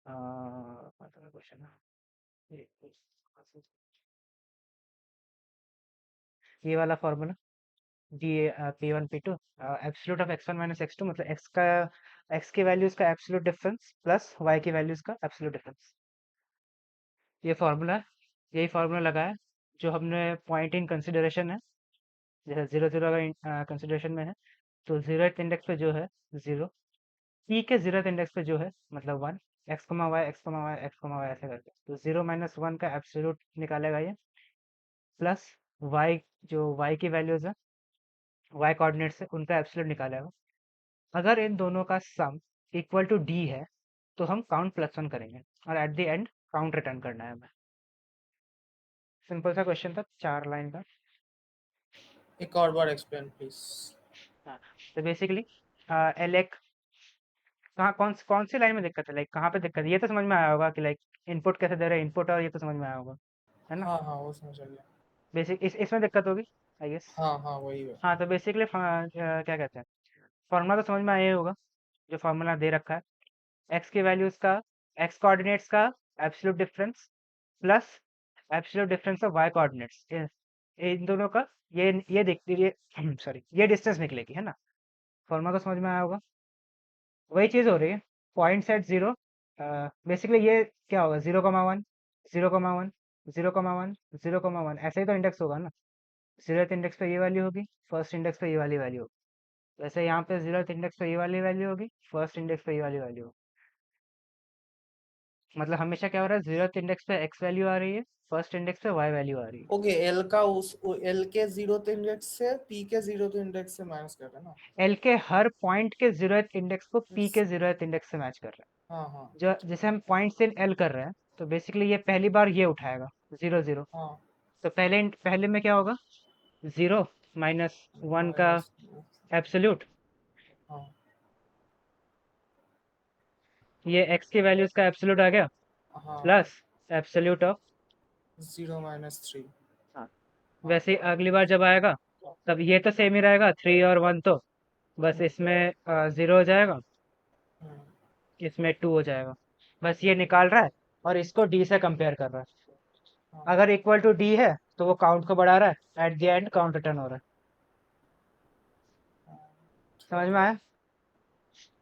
क्वेश्चन ये वाला formula, D P1 P2 absolute of x1 minus x2, मतलब x की वैल्यूज का एब्सोल्यूट डिफरेंस प्लस y की वैल्यूज का एब्सोल्यूट डिफरेंस। ये फार्मूला है, यही फार्मूला लगाया जो हमने पॉइंट इन कंसिडरेशन है, जैसे 0 0 अगर कंसिडरेशन में है, तो 0th इंडेक्स पे जो है 0, p के 0th इंडेक्स पे जो है मतलब 1, x कमा वाई एक्स कमा वाई एक्स कमा वाई ऐसे करके, तो 0 - 1 का एब्सोल्यूट निकालेगा ये, प्लस y, जो y की वैल्यूज है y कोऑर्डिनेट से उनका एब्सोल्यूट निकालेगा। अगर इन दोनों का सम इक्वल टू डी है, तो हम काउंट +1 करेंगे और at the end count return करना है हमें। सिंपल सा क्वेश्चन था, 4 लाइन का। एक और बार एक्सप्लेन प्लीज। हाँ, तो बेसिकली एल एक, कहाँ कौन सी लाइन में दिक्कत है, लाइक कहाँ पे दिक्कत है, ये तो समझ में आया होगा कि लाइक इनपुट कैसे दे रहे हैं, इनपुट, और ये तो समझ में आया होगा, है ना? हाँ हाँ वो समझ गया। बेसिक इसमें दिक्कत होगी, आई गेस। हाँ हाँ वही है। हाँ, तो बेसिकली क्या कहते हैं, फॉर्मूला तो समझ में आया ही होगा, जो फॉर्मूला दे रखा है, एक्स की वैल्यूज का, एक्स कोऑर्डिनेट्स का absolute difference plus absolute difference of Y coordinates, इन दोनों का ये देखती ये सॉरी ये डिस्टेंस निकलेगी, है ना? फॉर्मूला तो समझ में आया होगा। वही चीज़ हो रही है, पॉइंट्स एट जीरो, बेसिकली ये क्या होगा, 0,1 0,1 0,1 0,1, ऐसे ही तो इंडेक्स होगा ना। 0th इंडेक्स पे ये वैल्यू होगी, फर्स्ट इंडेक्स पे ये वाली वैल्यू होगी, वैसे यहाँ पे 0th इंडेक्स पे ये वाली वैल्यू होगी, फर्स्ट इंडेक्स पे ये वाली वैल्यू होगी। मतलब हमेशा क्या हो रहा है, 0th इंडेक्स पे x वैल्यू आ रही है, फर्स्ट इंडेक्स पे y वैल्यू आ रही है। ओके, एल का उस एल के 0th इंडेक्स से पी के 0th इंडेक्स से माइनस कर रहे हैं ना। l के हर पॉइंट के 0th इंडेक्स को p के 0th इंडेक्स से मैच कर रहा है। हाँ हाँ जो जैसे हम पॉइंट्स इन l कर रहे हैं, तो बेसिकली ये पहली बार ये उठाएगा 0 0। हाँ तो पहले में क्या होगा, 0 माइनस 1 का माइनस। एब्सोल्यूट, हाँ ये x की वैल्यूज का एब्सोल्यूट आ गया, हाँ प्लस एब्सोल्यूट ऑफ 0 माइनस 3। वैसे ही अगली बार जब आएगा तब ये तो सेम ही रहेगा, 3 और 1 तो बस इसमें 0 हो जाएगा, इसमें 2 हो जाएगा। बस ये निकाल रहा है और इसको d से कंपेयर कर रहा है। अगर इक्वल टू d है तो वो काउंट को बढ़ा रहा है, at the end count return हो रहा है। समझ में आया?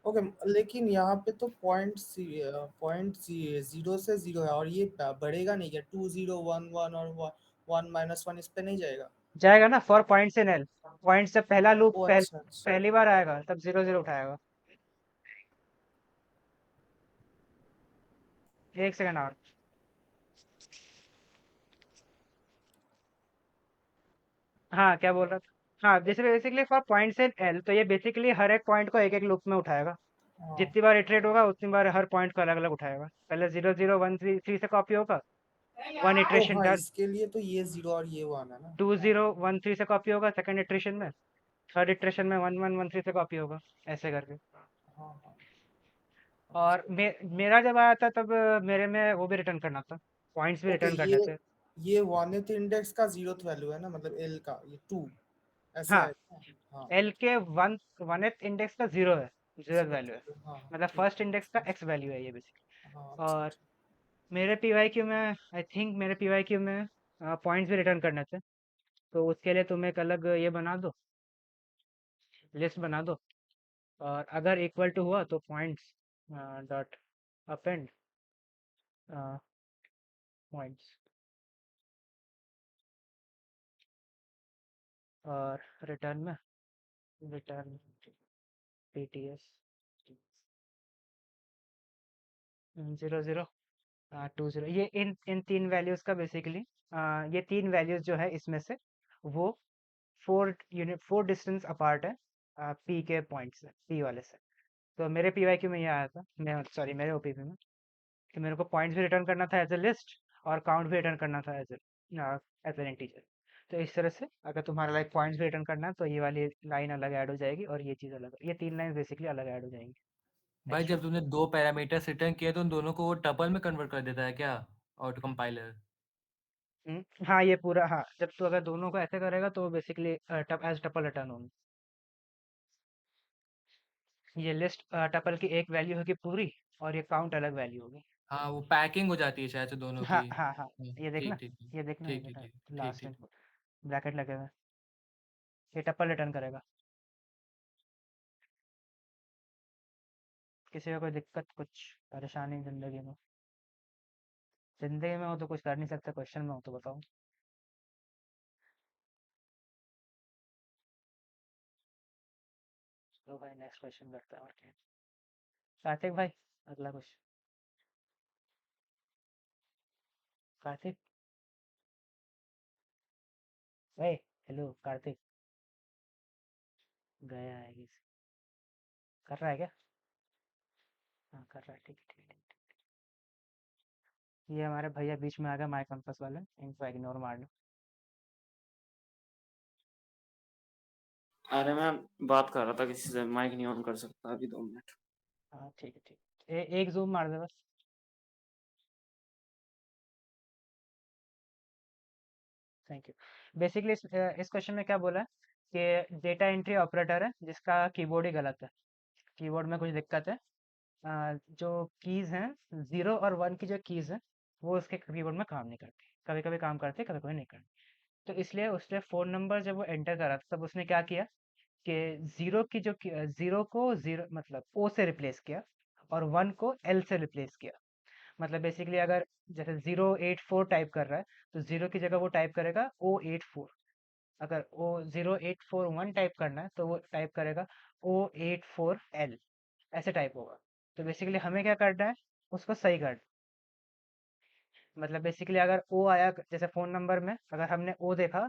ओके, लेकिन यहाँ पे तो पॉइंट 0 से 0 है और ये बढ़ेगा नहीं क्या? 2 0 1 1 और 1 माइनस 1 इस पे नहीं जाएगा? जाएगा ना, for points in l। Point से पहला लूप ओ अच्छा अच्छा। पहली बार आएगा तब 0 0 उठाएगा। एक सेकंड और। हाँ, क्या बोल रहा था? हाँ, जैसे basically for points in l, तो ये बेसिकली हर एक पॉइंट को एक एक लूप में उठाएगा। हाँ जितनी बार इटरेट होगा उतनी बार हर पॉइंट को अलग अलग उठाएगा। पहले 0 0 1 3 3 से कॉपी होगा, 1 ओ इटरेशन हाँ, डन। इसके लिए तो ये 0 और ये 1 है ना। 2 0 1 3 से कॉपी होगा सेकंड इटरेशन में, थर्ड इटरेशन में 1 1 1 3 से कॉपी होगा, ऐसे करके। हाँ हाँ और मेरा जब आया था तब मेरे में वो भी रिटर्न करना था, पॉइंट्स भी ओके, रिटर्न करने थे। ये 1th इंडेक्स का 0th वैल्यू है ना, मतलब एल का ये 2 ऐसे हाँ, है क्या? हाँ एल के 1th इंडेक्स का 0 है, 0th 0 वैल्यू है, हाँ मतलब ठीक फर्स्ट इंडेक्स का x वैल्यू है ये बेसिकली। हाँ अच्छा और अच्छा। मेरे पीवाईक्यू में, आई थिंक मेरे पीवाईक्यू में पॉइंट्स भी रिटर्न करने थे, तो उसके लिए तुम एक अलग ये बना दो, लिस्ट बना दो, और अगर इक्वल टू हुआ तो पॉइंट्स डॉट अपेंड पॉइंट्स, और रिटर्न में रिटर्न pts 0 0 2 0। ये इन तीन वैल्यूज का बेसिकली, ये तीन वैल्यूज जो है इसमें से वो 4 डिस्टेंस अपार्ट है पी के पॉइंट से, पी वाले से। तो मेरे पीवाईक्यू में ये आया था, मैं सॉरी मेरे ओपीपी में, कि मेरे को पॉइंट्स भी रिटर्न करना था एज ए लिस्ट, और काउंट भी रिटर्न करना था एज एन इंटीजर। तो इस तरह से अगर तुम्हारा लाइक पॉइंट्स भी रिटर्न करना है तो ये वाली लाइन अलग ऐड हो जाएगी, और ये चीज़ अलग, ये तीन लाइन बेसिकली अलग ऐड हो जाएंगी भाई एक्स्ट्रा। जब तुमने दो पैरामीटर्स रिटर्न किए तो उन दोनों को वो टपल में कन्वर्ट कर देता है क्या ऑटो कंपाइलर? हाँ, ये पूरा, हाँ, जब तू अगर दोनों को ऐसे करेगा तो बेसिकली एज टपल रिटर्न होंगे। ये लिस्ट टपल की एक वैल्यू होगी पूरी, और ये काउंट अलग वैल्यू होगी। हाँ वो पैकिंग हो जाती है शायद से दोनों हाँ की। हाँ हाँ, ये देखना, ठीक ठीक ठीक ये देखना, ये ठीक ठीक देखना, ठीक ठीक लास्ट में ठीक ठीक। ब्रैकेट लगे हुए हैं, ये टप्पल रिटर्न करेगा। किसी को कोई दिक्कत, कुछ परेशानी जिंदगी में? जिंदगी में हो तो कुछ कर नहीं सकते, क्वेश्चन में हो तो बताओ। तो भाई नेक्स्ट क्वेश्चन करते हैं, और क्या। कार्तिक भाई, अगला क्वेश्चन। कार्तिक भाई, हेलो कार्तिक, गया है किसी, कर रहा है क्या? हाँ कर रहा है, ठीक है ठीक है। ये हमारे भैया बीच में आ गए, माई कंपस वाले, इनको इग्नोर मार लो। अरे मैं बात कर रहा था किसी से, माइक नहीं ऑन कर सकता अभी, 2 मिनट। हाँ ठीक है ठीक है। एक जूम मार दे बस। Thank you. बेसिकली इस क्वेश्चन में क्या बोला है कि डेटा एंट्री ऑपरेटर है जिसका कीबोर्ड ही गलत है, कीबोर्ड में कुछ दिक्कत है। जो कीज़ हैं, 0 और 1 की जो कीज़ है वो उसके कीबोर्ड में काम नहीं करती, कभी कभी काम करते कभी कभी नहीं करती। तो इसलिए उसने फ़ोन नंबर जब वो एंटर करा तब उसने क्या किया कि 0 की जो 0 को 0 मतलब ओ से रिप्लेस किया, और 1 को एल से रिप्लेस किया। मतलब बेसिकली अगर जैसे 084 टाइप कर रहा है, तो 0 की जगह वो टाइप करेगा O84। अगर ओ 0841 टाइप करना है तो वो टाइप करेगा O84L, ऐसे टाइप होगा। तो बेसिकली हमें क्या करना है, उसको सही करना है। मतलब बेसिकली अगर ओ आया, जैसे फ़ोन नंबर में अगर हमने ओ देखा,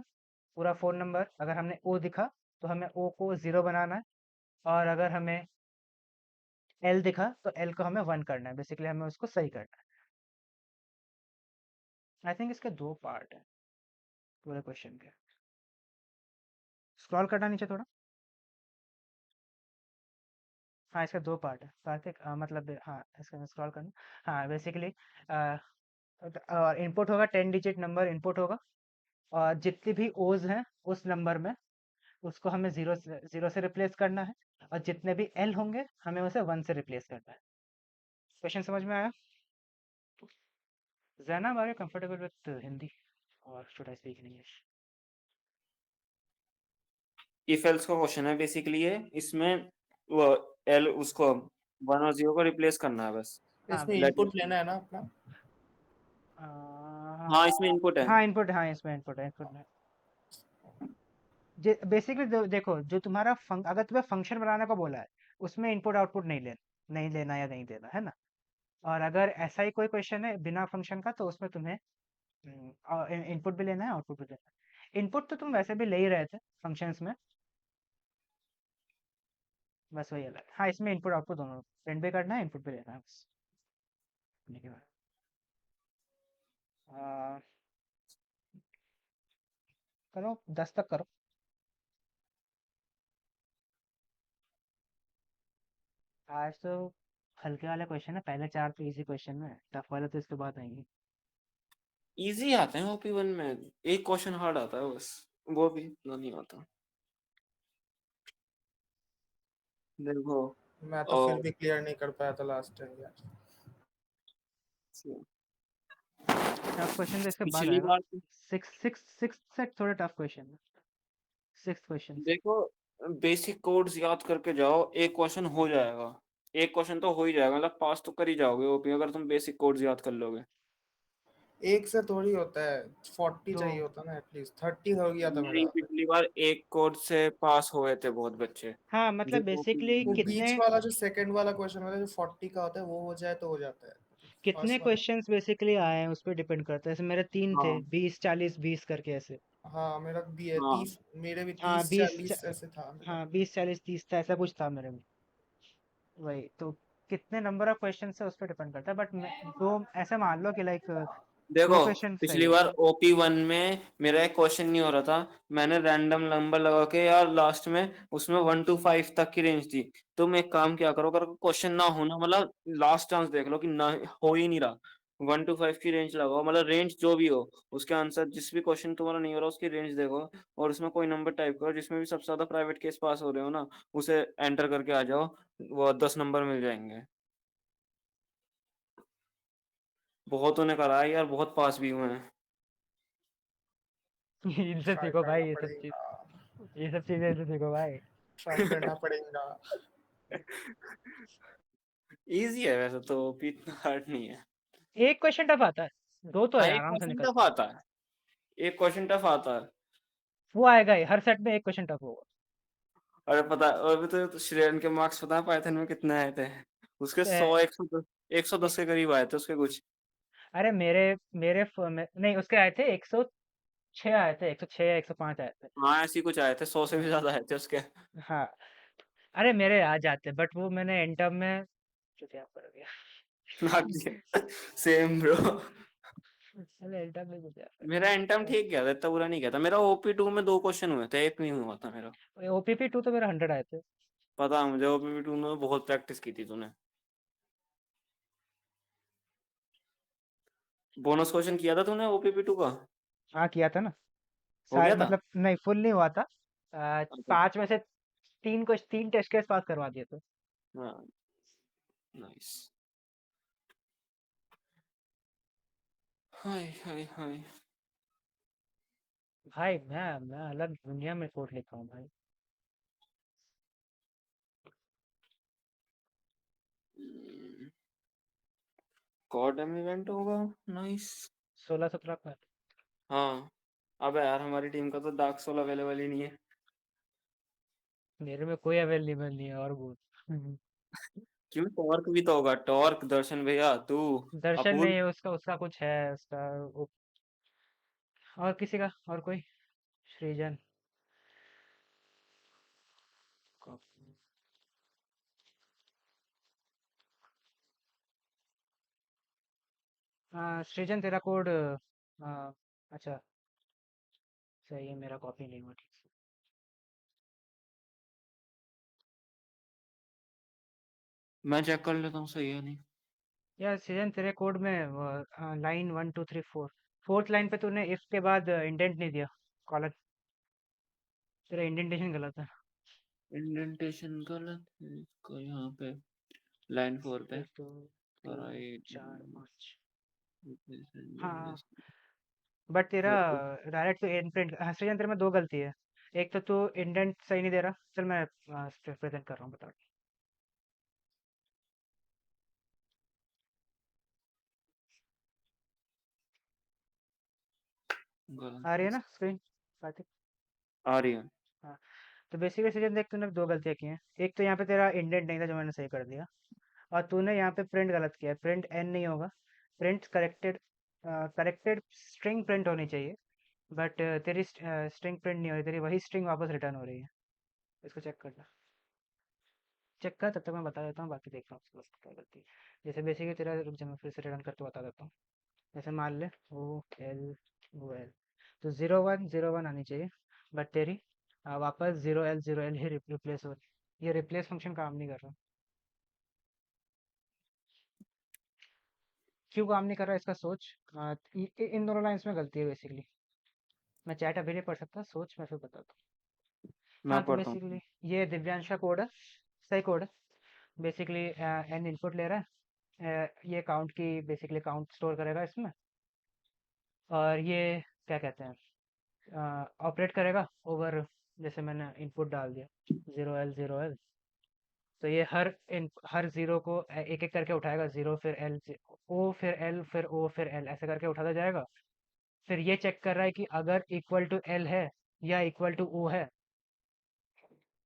पूरा फ़ोन नंबर अगर हमने ओ दिखा, तो हमें ओ को 0 बनाना है, और अगर हमें एल दिखा, तो एल को हमें 1 करना है। बेसिकली हमें उसको सही करना है। आई थिंक इसके 2 पार्ट हैं पूरे क्वेश्चन के। स्क्रॉल करना नीचे थोड़ा। हाँ, इसके 2 पार्ट है। कार्तिक मतलब हाँ, इसका स्क्रॉल करना। हाँ, बेसिकली इनपुट होगा, 10 डिजिट नंबर इनपुट होगा, और जितनी भी ओज़ हैं उस नंबर में, उसको हमें 0 से रिप्लेस करना है, और जितने भी एल होंगे हमें उसे 1 से रिप्लेस करना है। क्वेश्चन समझ में आया? Zainab, are you comfortable with Hindi or should I speak in English? If else का क्वेश्चन है बेसिकली ये, इसमें वो एल उसको 1 और 0 को रिप्लेस करना है बस। हाँ, इसमें Let इनपुट it- लेना है ना अपना। हाँ इसमें इनपुट है। हाँ इनपुट, हाँ इसमें इनपुट है, इनपुट है। बेसिकली देखो, जो तुम्हारा अगर तुम्हें फंक्शन बनाने को बोला है, उसमें इनपुट आउटपुट नहीं लेना या नहीं देना है ना। और अगर ऐसा ही कोई क्वेश्चन है बिना फंक्शन का, तो उसमें तुम्हें इनपुट भी लेना है, आउटपुट भी लेना है। इनपुट तो तुम वैसे भी ले ही रहे थे फंक्शंस में, बस वही अलग है। हाँ, इसमें इनपुट आउटपुट दोनों प्रिंट भी करना है, इनपुट भी लेना है बस। इतने के बाद आ, करो 10 तक करो। आज तो हल्के वाले क्वेश्चन है, पहले 4 तो इजी क्वेश्चन है, टफ वाले तो इसके बाद आएंगे। इजी आते हैं ओपी 1 में, एक क्वेश्चन हार्ड आता है बस, वो भी इतना नहीं आता। देखो मैं तो फिर और भी क्लियर नहीं कर पाया था लास्ट टाइम यार। टफ क्वेश्चन तो इसके बाद पिछली आएगा। बार 6 सेट थोड़े टफ क्वेश्चन है। 6 क्वेश्चन। देखो बेसिक कोड्स याद करके जाओ, एक क्वेश्चन हो जाएगा, एक क्वेश्चन तो हो ही जाएगा, मतलब पास तो कर ही जाओगे ओपी अगर तुम बेसिक कोड्स याद कर लोगे। एक से थोड़ी होता है, 40 तो चाहिए होता ना एटलीस्ट। 30 हो गया था नहीं मेरा। पिछली बार एक कोड से पास हुए थे बहुत बच्चे हाँ, मतलब जो बेसिकली वो कितने बीच वाला जो सेकंड वाला क्वेश्चन होता है, जो 40 का होता है, वो हो जाए तो हो जाता है। कितने फर्स्ट वाला। क्वेश्चंस बेसिकली आए हैं उस पर डिपेंड करता है। जैसे मेरे 3 थे, हाँ 20 40 20 करके ऐसे। हाँ मेरा भी है हाँ 30, मेरे भी हाँ 30 20 40 ऐसे था मेरा। हाँ 20 40 30 था, ऐसा कुछ था मेरे में। वही तो, कितने नंबर ऑफ क्वेश्चन से उस पर डिपेंड करता है, बट दो ऐसे मान लो कि लाइक देखो 2 क्वेश्चन सही पिछली है। बार OP1 में मेरा एक क्वेश्चन नहीं हो रहा था, मैंने रैंडम नंबर लगा के यार लास्ट में उसमें 1 to 5 तक की रेंज थी। तुम एक काम क्या करो, अगर क्वेश्चन ना होना मतलब लास्ट चांस देख लो कि ना हो ही नहीं रहा, 1 to 5 की रेंज लगाओ, मतलब रेंज जो भी हो उसके आंसर, जिस भी क्वेश्चन तुम्हारा नहीं हो रहा उसकी रेंज देखो, और उसमें कोई नंबर टाइप करो जिसमें भी सबसे ज्यादा प्राइवेट केस पास हो रहे हो ना, उसे एंटर करके आ जाओ, वो 10 नंबर मिल जाएंगे। बहुतों ने करा है यार, बहुत पास भी हुए हैं। इनसे ट्राई सीखो करना भाई, पड़ेगा। ये सब चीजें इनसे सीखो भाई। ट्राई करना पड़ेगा। इजी है वैसे तो, भी इतना हार्ड नहीं है। एक क्वेश्चन टफ आता है, 2 तो हाँ है एक आराम से क्वेश्चन निकल। टफ आता है, एक क्वेश्चन टफ आता है। वो आएगा ही, हर सेट में एक क्वेश्चन टफ होगा। और पता, और भी तो श्रेयन के मार्क्स पता है पाइथन में कितने आए थे? उसके तो 100 110 110 के करीब आए थे उसके कुछ। अरे मेरे मेरे नहीं, उसके आए थे 106 आए थे, 106 या 105 आए थे। हाँ ऐसी कुछ आए थे, 100 से भी ज्यादा आए थे उसके। हाँ, अरे मेरे आ जाते, बट वो मैंने एंड टर्म में चुतिया कर गया। Same bro. अरे एंड टर्म में चुतिया कर मेरा एंटम गया। ठीक गया था, इतना बुरा नहीं गया था मेरा। OP2 में 2 क्वेश्चन हुए थे, एक नहीं हुआ था मेरा। ओपीपी 2 तो मेरा 100 आए थे। पता है मुझे, OP2 में बहुत प्रैक्टिस की थी तूने। बोनस क्वेश्चन किया था तूने OPP2 का? हाँ किया था ना। हो गया था। मतलब नहीं, फुल नहीं हुआ था। अच्छा। 5 में से 3 टेस्ट केस पास करवा दिए थे। हाँ नाइस। हाय हाय हाय। भाई मैं अलग दुनिया में कोड लिखा हूँ भाई। कॉडम इवेंट होगा। नाइस। 16 17 का। हाँ अबे यार हमारी टीम का तो डार्क सोल अवेलेबल ही नहीं है। मेरे में कोई अवेलेबल नहीं है और बोल। क्यों, टॉर्क भी तो होगा, टॉर्क दर्शन भैया तू। दर्शन अपूर्व। नहीं, उसका कुछ है उसका और किसी का, और कोई? सृजन। सृजन तेरा कोड अच्छा सही है, मेरा कॉपी नहीं हुआ ठीक से। मैं चेक कर लेता हूँ सही है नहीं। यार सृजन, तेरे कोड में लाइन 1 2 3 4, फोर्थ लाइन पे तूने इफ के बाद इंडेंट नहीं दिया, कॉलम, तेरा इंडेंटेशन गलत है। इंडेंटेशन गलत है इसका यहाँ पे, लाइन 4 पे। 1 2 3 4 5। हाँ, राइट। बट तेरा डायरेक्ट टू एंड प्रिंट, हाँ सृजन तेरे में दो गलती है। एक तो तू इंडेंट सही नहीं दे रहा, चल मैं प्रेजेंट कर रहा हूँ, बता। आ रही है ना स्क्रीन कार्तिक? आ रही है। हाँ, तो बेसिकली सृजन देख, तूने दो गलतियाँ की हैं। एक तो यहाँ पे तेरा इंडेंट नहीं था जो मैंने सही कर दिया, और तूने यहाँ पे प्रिंट गलत किया है, प्रिंट एन नहीं होगा, print corrected, corrected string print होनी चाहिए, बट तेरी स्ट्रिंग प्रिंट नहीं हो रही, तेरी वही स्ट्रिंग वापस रिटर्न हो रही है। इसको चेक करना, चेक कर, तब तक मैं बता देता हूँ, बाकी देख रहा हूँ उसके बाद क्या गलती है। जैसे बेसिकली तेरा, रुक जा मैं फिर से रिटर्न करके बता देता हूँ। जैसे मान ले O L तो 0 1 0 1 आनी चाहिए, बट तेरी वापस 0 L 0 L ही रिप्लेस हो रही। ये रिप्लेस फंक्शन काम नहीं कर रहा। क्यों काम नहीं कर रहा इसका सोच। इन दोनों लाइंस में गलती है बेसिकली। मैं चैट अभी नहीं पढ़ सकता, सोच मैं फिर बताता हूँ। मैं हाँ, तो पढ़ता हूँ। बेसिकली ये दिव्यांश का कोड है, सही कोड है। बेसिकली एन इनपुट ले रहा है, ये काउंट की बेसिकली काउंट स्टोर करेगा इसमें, और ये क्या कहते हैं, ऑपरेट करेगा ओवर, जैसे मैंने इनपुट डाल दिया 0 L 0 L, तो ये हर जीरो को एक एक करके उठाएगा, जीरो फिर एल, ओ फिर एल, फिर ओ फिर एल, ऐसे करके उठाता जाएगा। फिर ये चेक कर रहा है कि अगर इक्वल टू एल है या इक्वल टू ओ है,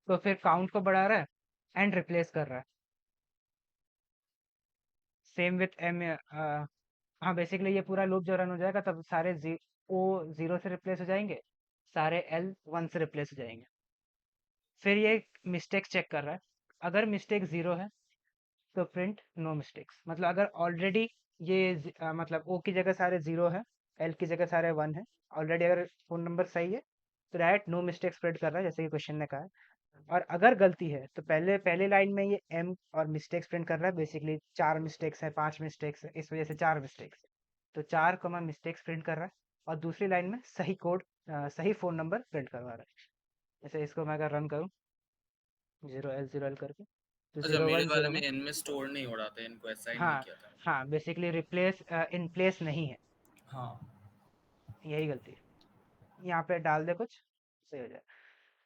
तो फिर काउंट को बढ़ा रहा है एंड रिप्लेस कर रहा है। सेम विथ एम, हाँ बेसिकली ये पूरा लूप जो रन हो जाएगा, तब सारे ओ 0 से रिप्लेस हो जाएंगे, सारे एल 1 से रिप्लेस हो जाएंगे। फिर ये मिस्टेक्स चेक कर रहा है, अगर मिस्टेक 0 है तो प्रिंट नो मिस्टेक्स, मतलब अगर ऑलरेडी ये मतलब ओ की जगह सारे 0 है, एल की जगह सारे 1 है, ऑलरेडी अगर फोन नंबर सही है तो डायरेक्ट नो मिस्टेक्स प्रिंट कर रहा है, जैसे कि क्वेश्चन ने कहा है। और अगर गलती है तो पहले लाइन में ये एम और मिस्टेक्स प्रिंट कर रहा है, बेसिकली 4 मिस्टेक्स है, 5 मिस्टेक्स है, इस वजह से 4 मिस्टेक्स, तो 4 कमा मिस्टेक्स प्रिंट कर रहा है। और दूसरी लाइन में सही कोड, सही फ़ोन नंबर प्रिंट करवा रहा है। जैसे इसको मैं अगर रन करूँ 0 L 0 L करके, तो अच्छा, जीरो मेरे वन वाले जीरो में वन एन में स्टोर नहीं हो रहा था, इनको असाइन नहीं हाँ किया था। हाँ, बेसिकली रिप्लेस इन प्लेस नहीं है, हाँ, यही गलती है। यहाँ पे डाल दे कुछ, सही हो जाए।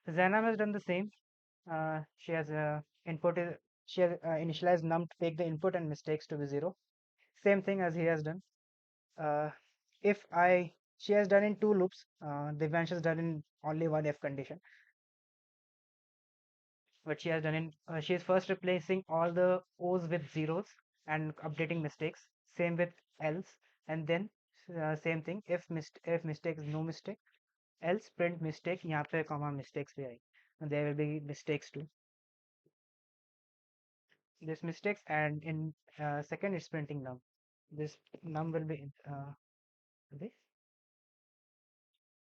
Zainab has done the same. She has inputted, she has initialized num to take the input and mistakes to be 0. Same thing as he has done. Uh, if I, she has done in 2 loops. Divyansh has done in only one if condition. But she has done in, she is first replacing all the O's with zeros and updating mistakes. Same with else, and then same thing. If mistake is no mistake, else print mistake. यहाँ पे comma mistakes भी आई. And there will be mistakes too. This mistakes, and in second it's printing num. This num will be this.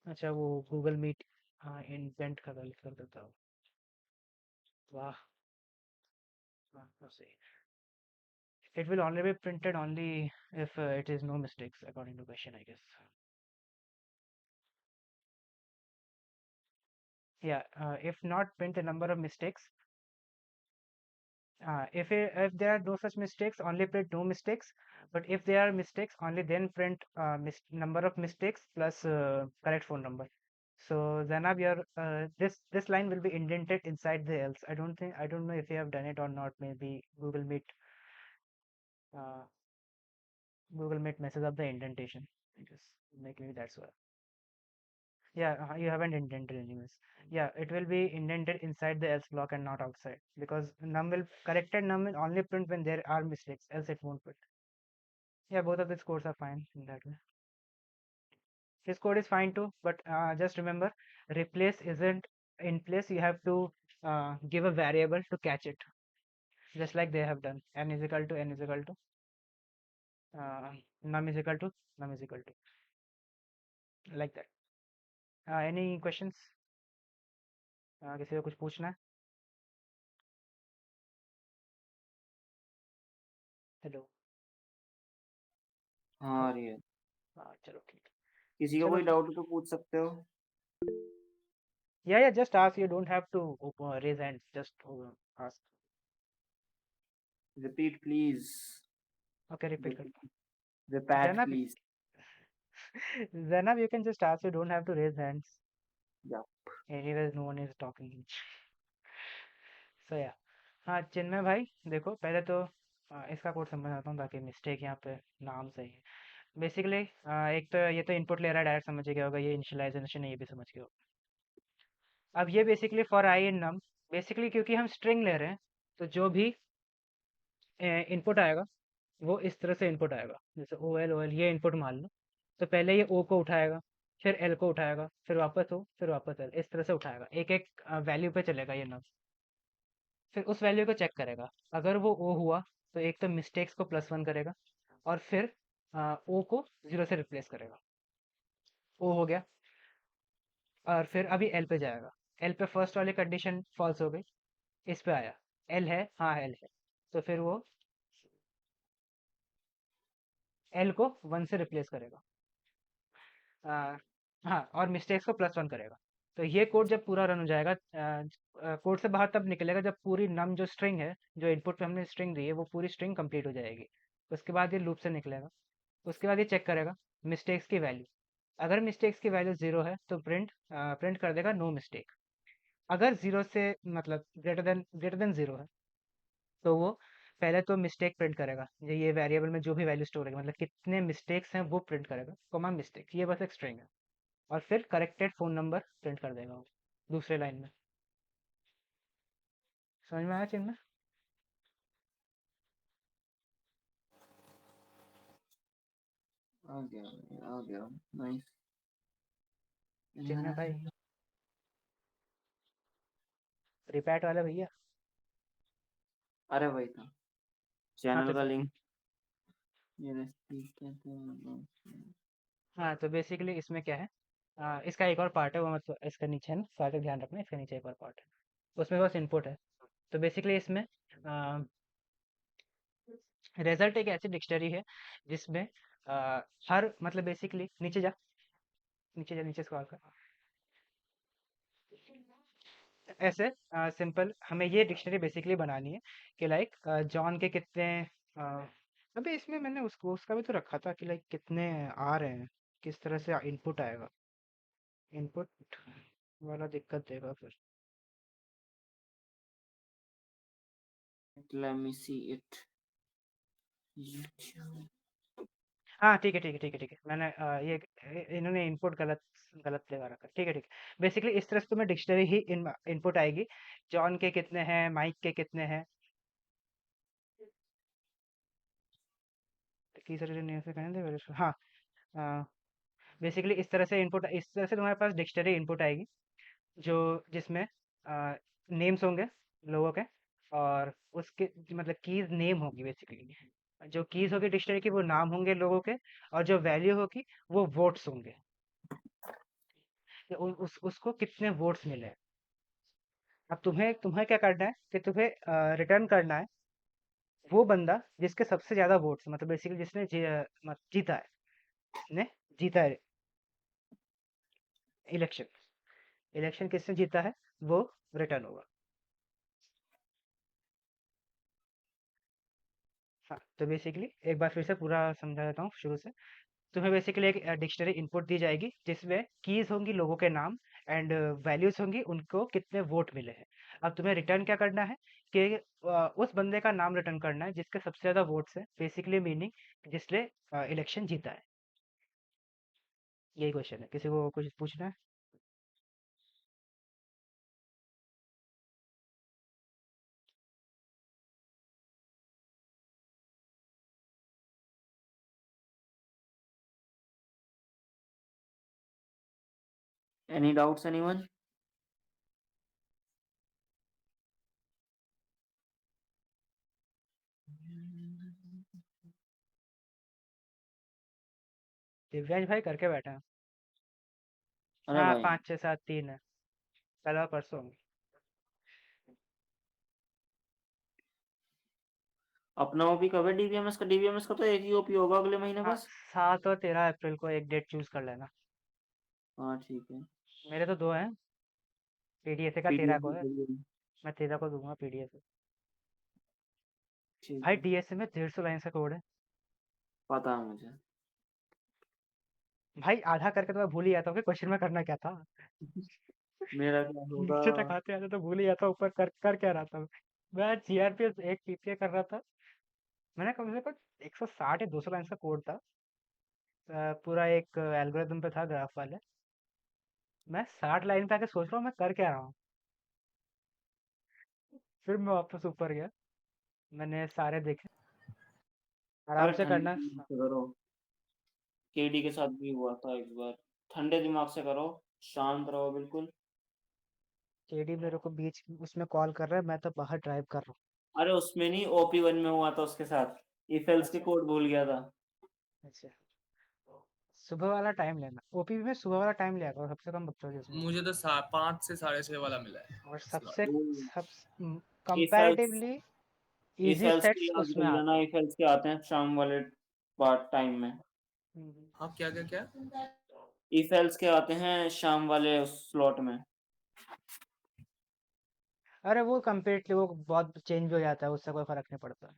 अच्छा वो Google meet invent कर देता हूँ। वाह, हाँ सही। It will only be printed only if it is no mistakes according to question, I guess. Yeah, if not, print the number of mistakes. If there are no such mistakes, only print no mistakes. But if there are mistakes, only then print number of mistakes plus correct phone number. So Zainab, your this line will be indented inside the else. I don't know if you have done it or not. Maybe uh, Google Meet messes up the indentation. I guess maybe that's why. You haven't indented anyways. Yeah, it will be indented inside the else block and not outside, because corrected num will only print when there are mistakes, else it won't print. Yeah, both of these codes are fine in that way. This code is fine too, but just remember, replace isn't in place. You have to give a variable to catch it, just like they have done. N is equal to uh, num is equal to num is equal to, like that. Any questions? किसी को कुछ पूछना है? Hello. हाँ आ रही है। हाँ, चलो ठीक है. किसी का चलो. कोई डाउट तो पूछ सकते हो। Yeah, just ask. You don't have to raise hands. Just ask. Repeat please. Okay, repeat. Repeat Zainab, please. Zainab, you can just ask. You don't have to raise hands. Yeah. Anyways, no one is talking. So yeah. हाँ, चिन्मय भाई देखो, पहले तो इसका code समझाता हूँ ताकि mistake यहाँ पे नाम सही है. बेसिकली एक तो ये तो इनपुट ले रहा है, डायरेक्ट समझ गया होगा. ये इनिशियलाइजेशन है, ये भी समझ गया होगा. अब ये basically for i in num, basically क्योंकि हम स्ट्रिंग ले रहे हैं, तो जो भी इनपुट आएगा वो इस तरह से इनपुट आएगा. जैसे ओ एल ये इनपुट मान लो, तो पहले ये ओ को उठाएगा, फिर एल को उठाएगा, फिर वापस ओ, फिर वापस एल, इस तरह से उठाएगा. एक एक वैल्यू पे चलेगा ये नम. फिर उस वैल्यू को चेक करेगा. अगर वो ओ हुआ तो एक तो मिस्टेक्स को +1 करेगा, और फिर ओ को 0 से रिप्लेस करेगा. ओ हो गया. और फिर अभी एल पे जाएगा. एल पे फर्स्ट वाली कंडीशन फॉल्स हो गई. इस पे आया, एल है, हाँ एल है, तो फिर वो एल को 1 से रिप्लेस करेगा. हाँ, और मिस्टेक्स को +1 करेगा. तो ये कोड जब पूरा रन हो जाएगा, कोड से बाहर तब निकलेगा जब पूरी नम जो स्ट्रिंग है, जो इनपुट पे हमने स्ट्रिंग दी है, वो पूरी स्ट्रिंग कंप्लीट हो जाएगी. उसके बाद ये लूप से निकलेगा. उसके बाद ये चेक करेगा मिस्टेक्स की वैल्यू. अगर मिस्टेक्स की वैल्यू 0 है तो प्रिंट कर देगा नो मिस्टेक. अगर 0 से मतलब ग्रेटर देन 0 है, तो वो पहले तो मिस्टेक प्रिंट करेगा. ये वेरिएबल में जो भी वैल्यू स्टोर करेगा, मतलब कितने मिस्टेक्स हैं वो प्रिंट करेगा, कॉमा मिस्टेक, ये बस एक स्ट्रिंग है. और फिर करेक्टेड फ़ोन नंबर प्रिंट कर देगा वो दूसरे लाइन में. समझ में आया चिन्ह? आ गया नाइस। चिन्ह भाई, रिपैट वाला भैया. अरे वही था हाँ, चैनल तो का लिंक। ये रेसिपी कहते हैं। हाँ, तो बेसिकली इसमें क्या है, इसका एक और पार्ट है, वो मतलब इसका नीचे है ना, सारा ध्यान रखना, इसके नीचे एक और पार्ट है, उसमें बस इनपुट है. तो बेसिकली इसमें रिजल्ट एक ऐसी डिक्शनरी है जिसमें हर मतलब बेसिकली नीचे जा, नीचे स्क्रॉल कर. ऐसे सिंपल हमें ये डिक्शनरी बेसिकली बनानी है कि लाइक जॉन के कितने अबे इसमें मैंने उसको उसका भी तो रखा था कि लाइक कितने आ रहे हैं, किस तरह से इनपुट आएगा. इनपुट वाला दिक्कत देगा फिर. Let me see it. YouTube. हाँ ठीक है, मैंने इन्होंने इनपुट गलत गलत लगा रखा. ठीक है. बेसिकली इस तरह से तुम्हें डिक्शनरी ही इनपुट आएगी. जॉन के कितने हैं, माइक के कितने हैं, की सर ने ऐसे कहने दे. हाँ, बेसिकली इस तरह से तुम्हारे पास डिक्शनरी इनपुट आएगी, जो जिसमें नेम्स होंगे लोगों के, और उसके मतलब कीज नेम होगी. बेसिकली जो कीज होगी डिक्शनरी की वो नाम होंगे लोगों के, और जो वैल्यू होगी वो वोट्स होंगे. उसको कितने वोट्स मिले. अब तुम्हें क्या करना है कि तुम्हें रिटर्न करना है वो बंदा जिसके सबसे ज्यादा वोट्स, मतलब बेसिकली जिसने जीता है, जिसने जीता है इलेक्शन किसने जीता है वो रिटर्न होगा. हाँ, तो बेसिकली एक बार फिर से पूरा समझा देता हूँ शुरू से. तुम्हें बेसिकली एक डिक्शनरी इनपुट दी जाएगी जिसमें कीज होंगी लोगों के नाम, एंड वैल्यूज होंगी उनको कितने वोट मिले हैं. अब तुम्हें रिटर्न क्या करना है कि उस बंदे का नाम रिटर्न करना है जिसके सबसे ज्यादा वोट्स है, बेसिकली मीनिंग जिसने इलेक्शन जीता है. यही क्वेश्चन है. किसी को कुछ पूछना है? Any doubts, anyone? दिव्यांश भाई करके बैठा है। अरे हाँ भाई 5 6 7 3 है, कल और परसों। अपना ओपी कब है डीबीएमएस का? डीबीएमएस का तो एक ही ओपी होगा अगले महीने हाँ बस। 7 और 13 अप्रैल को एक डेट चूज कर लेना। हाँ ठीक है। मेरे तो 2 हैं, पीडीएफ का 13 पीडीएफ को है, मैं 13 को दूंगा पीडीएफ। ठीक भाई है, डीएसए में 150 लाइन का कोड है। पता है मुझे। भाई आधा करके तो मैं भूल ही जाता हूँ कि क्वेश्चन में करना क्या था। मेरा क्या होगा? नीचे तक आते आते तो भूल ही जाता हूँ ऊपर कर कर क्या रहा था। मैं जीआरपीएस एक पीपीए कर रहा था। मैंने कम से कम 160 या 200 लाइन का कोड था। पूरा एक एल्गोरिथम पे था ग्राफ वाले। मैं 60 लाइन पे आके सोच रहा हूँ मैं कर क्या रहा हूँ। फिर मैं वापस ऊपर गया, मैंने सारे देखे, आराम अरे से ठंडे करना। दिमाग से करो, केडी के साथ भी हुआ था एक बार। ठंडे दिमाग से करो, शांत रहो बिल्कुल। केडी मेरे को बीच उसमें कॉल कर रहा है, मैं तो बाहर ड्राइव कर रहा अरे उसमें नहीं, ओपी 1 में हुआ था उसके साथ। इफ हूँ। एल्स के अच्छा कोड भूल गया था। अच्छा, सुबह वाला टाइम लेना, ओपीवी में सुबह वाला टाइम लिया करो, सबसे कम बच्चों जिसमें। मुझे तो 5 से 6:30 वाला मिला है और स्लॉट। सबसे सब if else, comparatively if easy else के सेट्स याद उसमें कर आते लेना, हैं। इफ एल्स के आते हैं शाम वाले पार्ट टाइम में। हम्म। हाँ क्या क्या क्या? इफ एल्स के आते हैं शाम वाले स्लॉट में। अरे वो कंपेरेटली वो बहुत चेंज भी हो जाता है, उससे कोई फर्क नहीं पड़ता।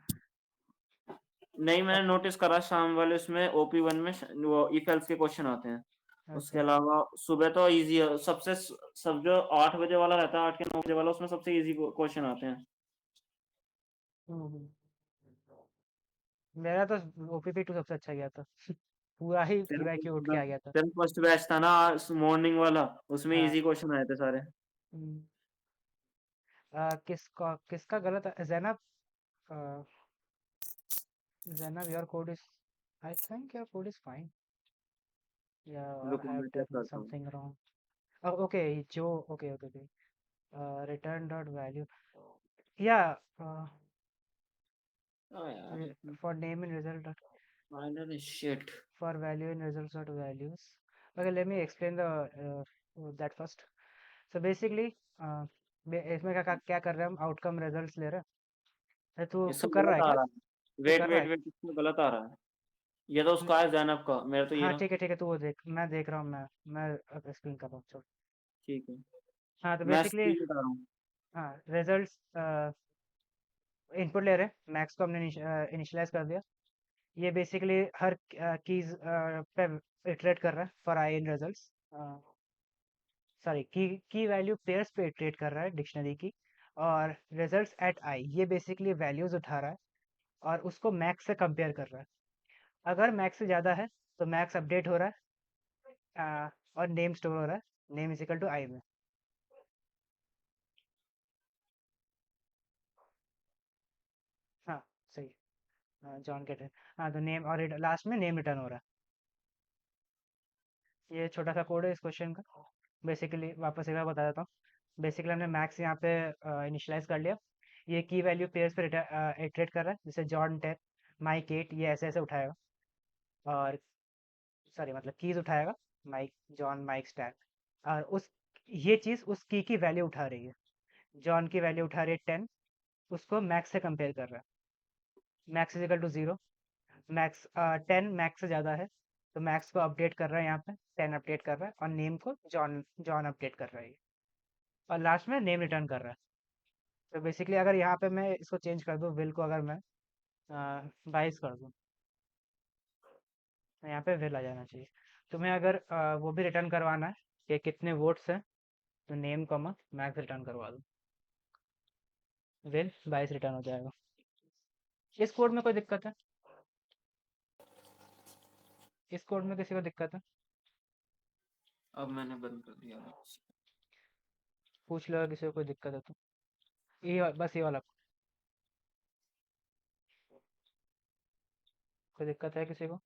नहीं, अब मैंने नोटिस करा शाम वाले उसमें ओपी 1 में वो इफ एल्स के क्वेश्चन आते हैं। उसके अच्छा। अलावा सुबह तो इजी है सबसे। सब जो 8 बजे वाला रहता है, 8 के 9 बजे वाला, उसमें सबसे इजी क्वेश्चन आते हैं। हम्म। मेरा तो ओपीपी 2 सबसे अच्छा गया था। पूरा ही तेरा पीवाईक्यू उठ के आ गया था। तेरा फर्स्ट बैच था ना मॉर्निंग वाला, उसमें हाँ। इजी क्वेश्चन आए थे सारे। हम्म। किसका किसका गलत है? Zainab, Zainab your code is, I think your code is fine, या रुको आई हैव मैं चेक डन करता हूँ। Something wrong. ओके जो okay okay okay, return dot value, yeah, ओ यार, for name and result dot, final shit. for value and results dot values. Okay, let me explain the that first. So basically इसमें क्या कर रहे हैं हम, outcome results ले रहे हैं। तू इसका तू कर रहा गलत है आ क्या? रहा है। तू वेट कर रहा वेट है? वेट, इसमें गलत आ रहा है। ये तो न- उसका है जैनब का, मेरा तो ये हाँ रहा। ठीक है, तू वो देख, मैं देख रहा हूँ, मैं एक्सप्लेन कर रहा हूँ, छोड़। ठीक है, हाँ तो मैं बेसिकली, स्क्रीन बता रहा हूँ। हाँ रिजल्ट्स इनपुट ले रहे हैं, मैक्स को हमने इनिशियलाइज कर दिया। ये बेसिकली हर कीज पे इटरेट कर रहा है for i in results, sorry की वैल्यू पेयर्स पे इटरेट कर रहा है डिक्शनरी की। और रिजल्ट्स एट आई ये बेसिकली वैल्यूज उठा रहा है और उसको मैक्स से कंपेयर कर रहा है। अगर मैक्स से ज़्यादा है तो मैक्स अपडेट हो रहा है, और नेम स्टोर हो रहा है, नेम इज इक्वल टू आई में। हाँ सही, जॉन के हाँ तो नेम और लास्ट में नेम रिटर्न हो रहा है। ये छोटा सा कोड है इस क्वेश्चन का। बेसिकली वापस एक बार बता देता हूँ। बेसिकली हमने मैक्स यहाँ पे इनिशियलाइज कर लिया। ये की वैल्यू पेयर्स पे इटरेट कर रहा है, जैसे जॉन 10 माइक 8 ये ऐसे ऐसे उठाएगा। और सॉरी मतलब कीज उठाएगा, माइक जॉन माइक स्टैक, और उस ये चीज़ उस की वैल्यू उठा रही है। जॉन की वैल्यू उठा रही है 10, उसको मैक्स से कंपेयर कर रहा है। Max is equal to 0, max 10 max से ज़्यादा है तो मैक्स को अपडेट कर रहा है, यहाँ पे 10 अपडेट कर रहा है और नेम को जॉन जॉन अपडेट कर रहा है। और लास्ट में नेम रिटर्न कर रहा है। तो बेसिकली अगर यहाँ पे मैं इसको चेंज कर दूँ, विल को अगर मैं 22 कर दूँ, तो यहाँ पे विल आ जाना चाहिए। तुम्हें अगर वो भी रिटर्न करवाना है कि कितने वोट्स हैं, तो नेम कॉमा मैक्स रिटर्न करवा दो, विल 22 रिटर्न हो जाएगा। इस कोड में कोई दिक्कत है? इस कोड में किसी को दिक्कत है? अब मैंने बंद कर दिया। पूछ लो अगर किसी को कोई दिक्कत है तो। बस ये वाला कोई दिक्कत है किसी को?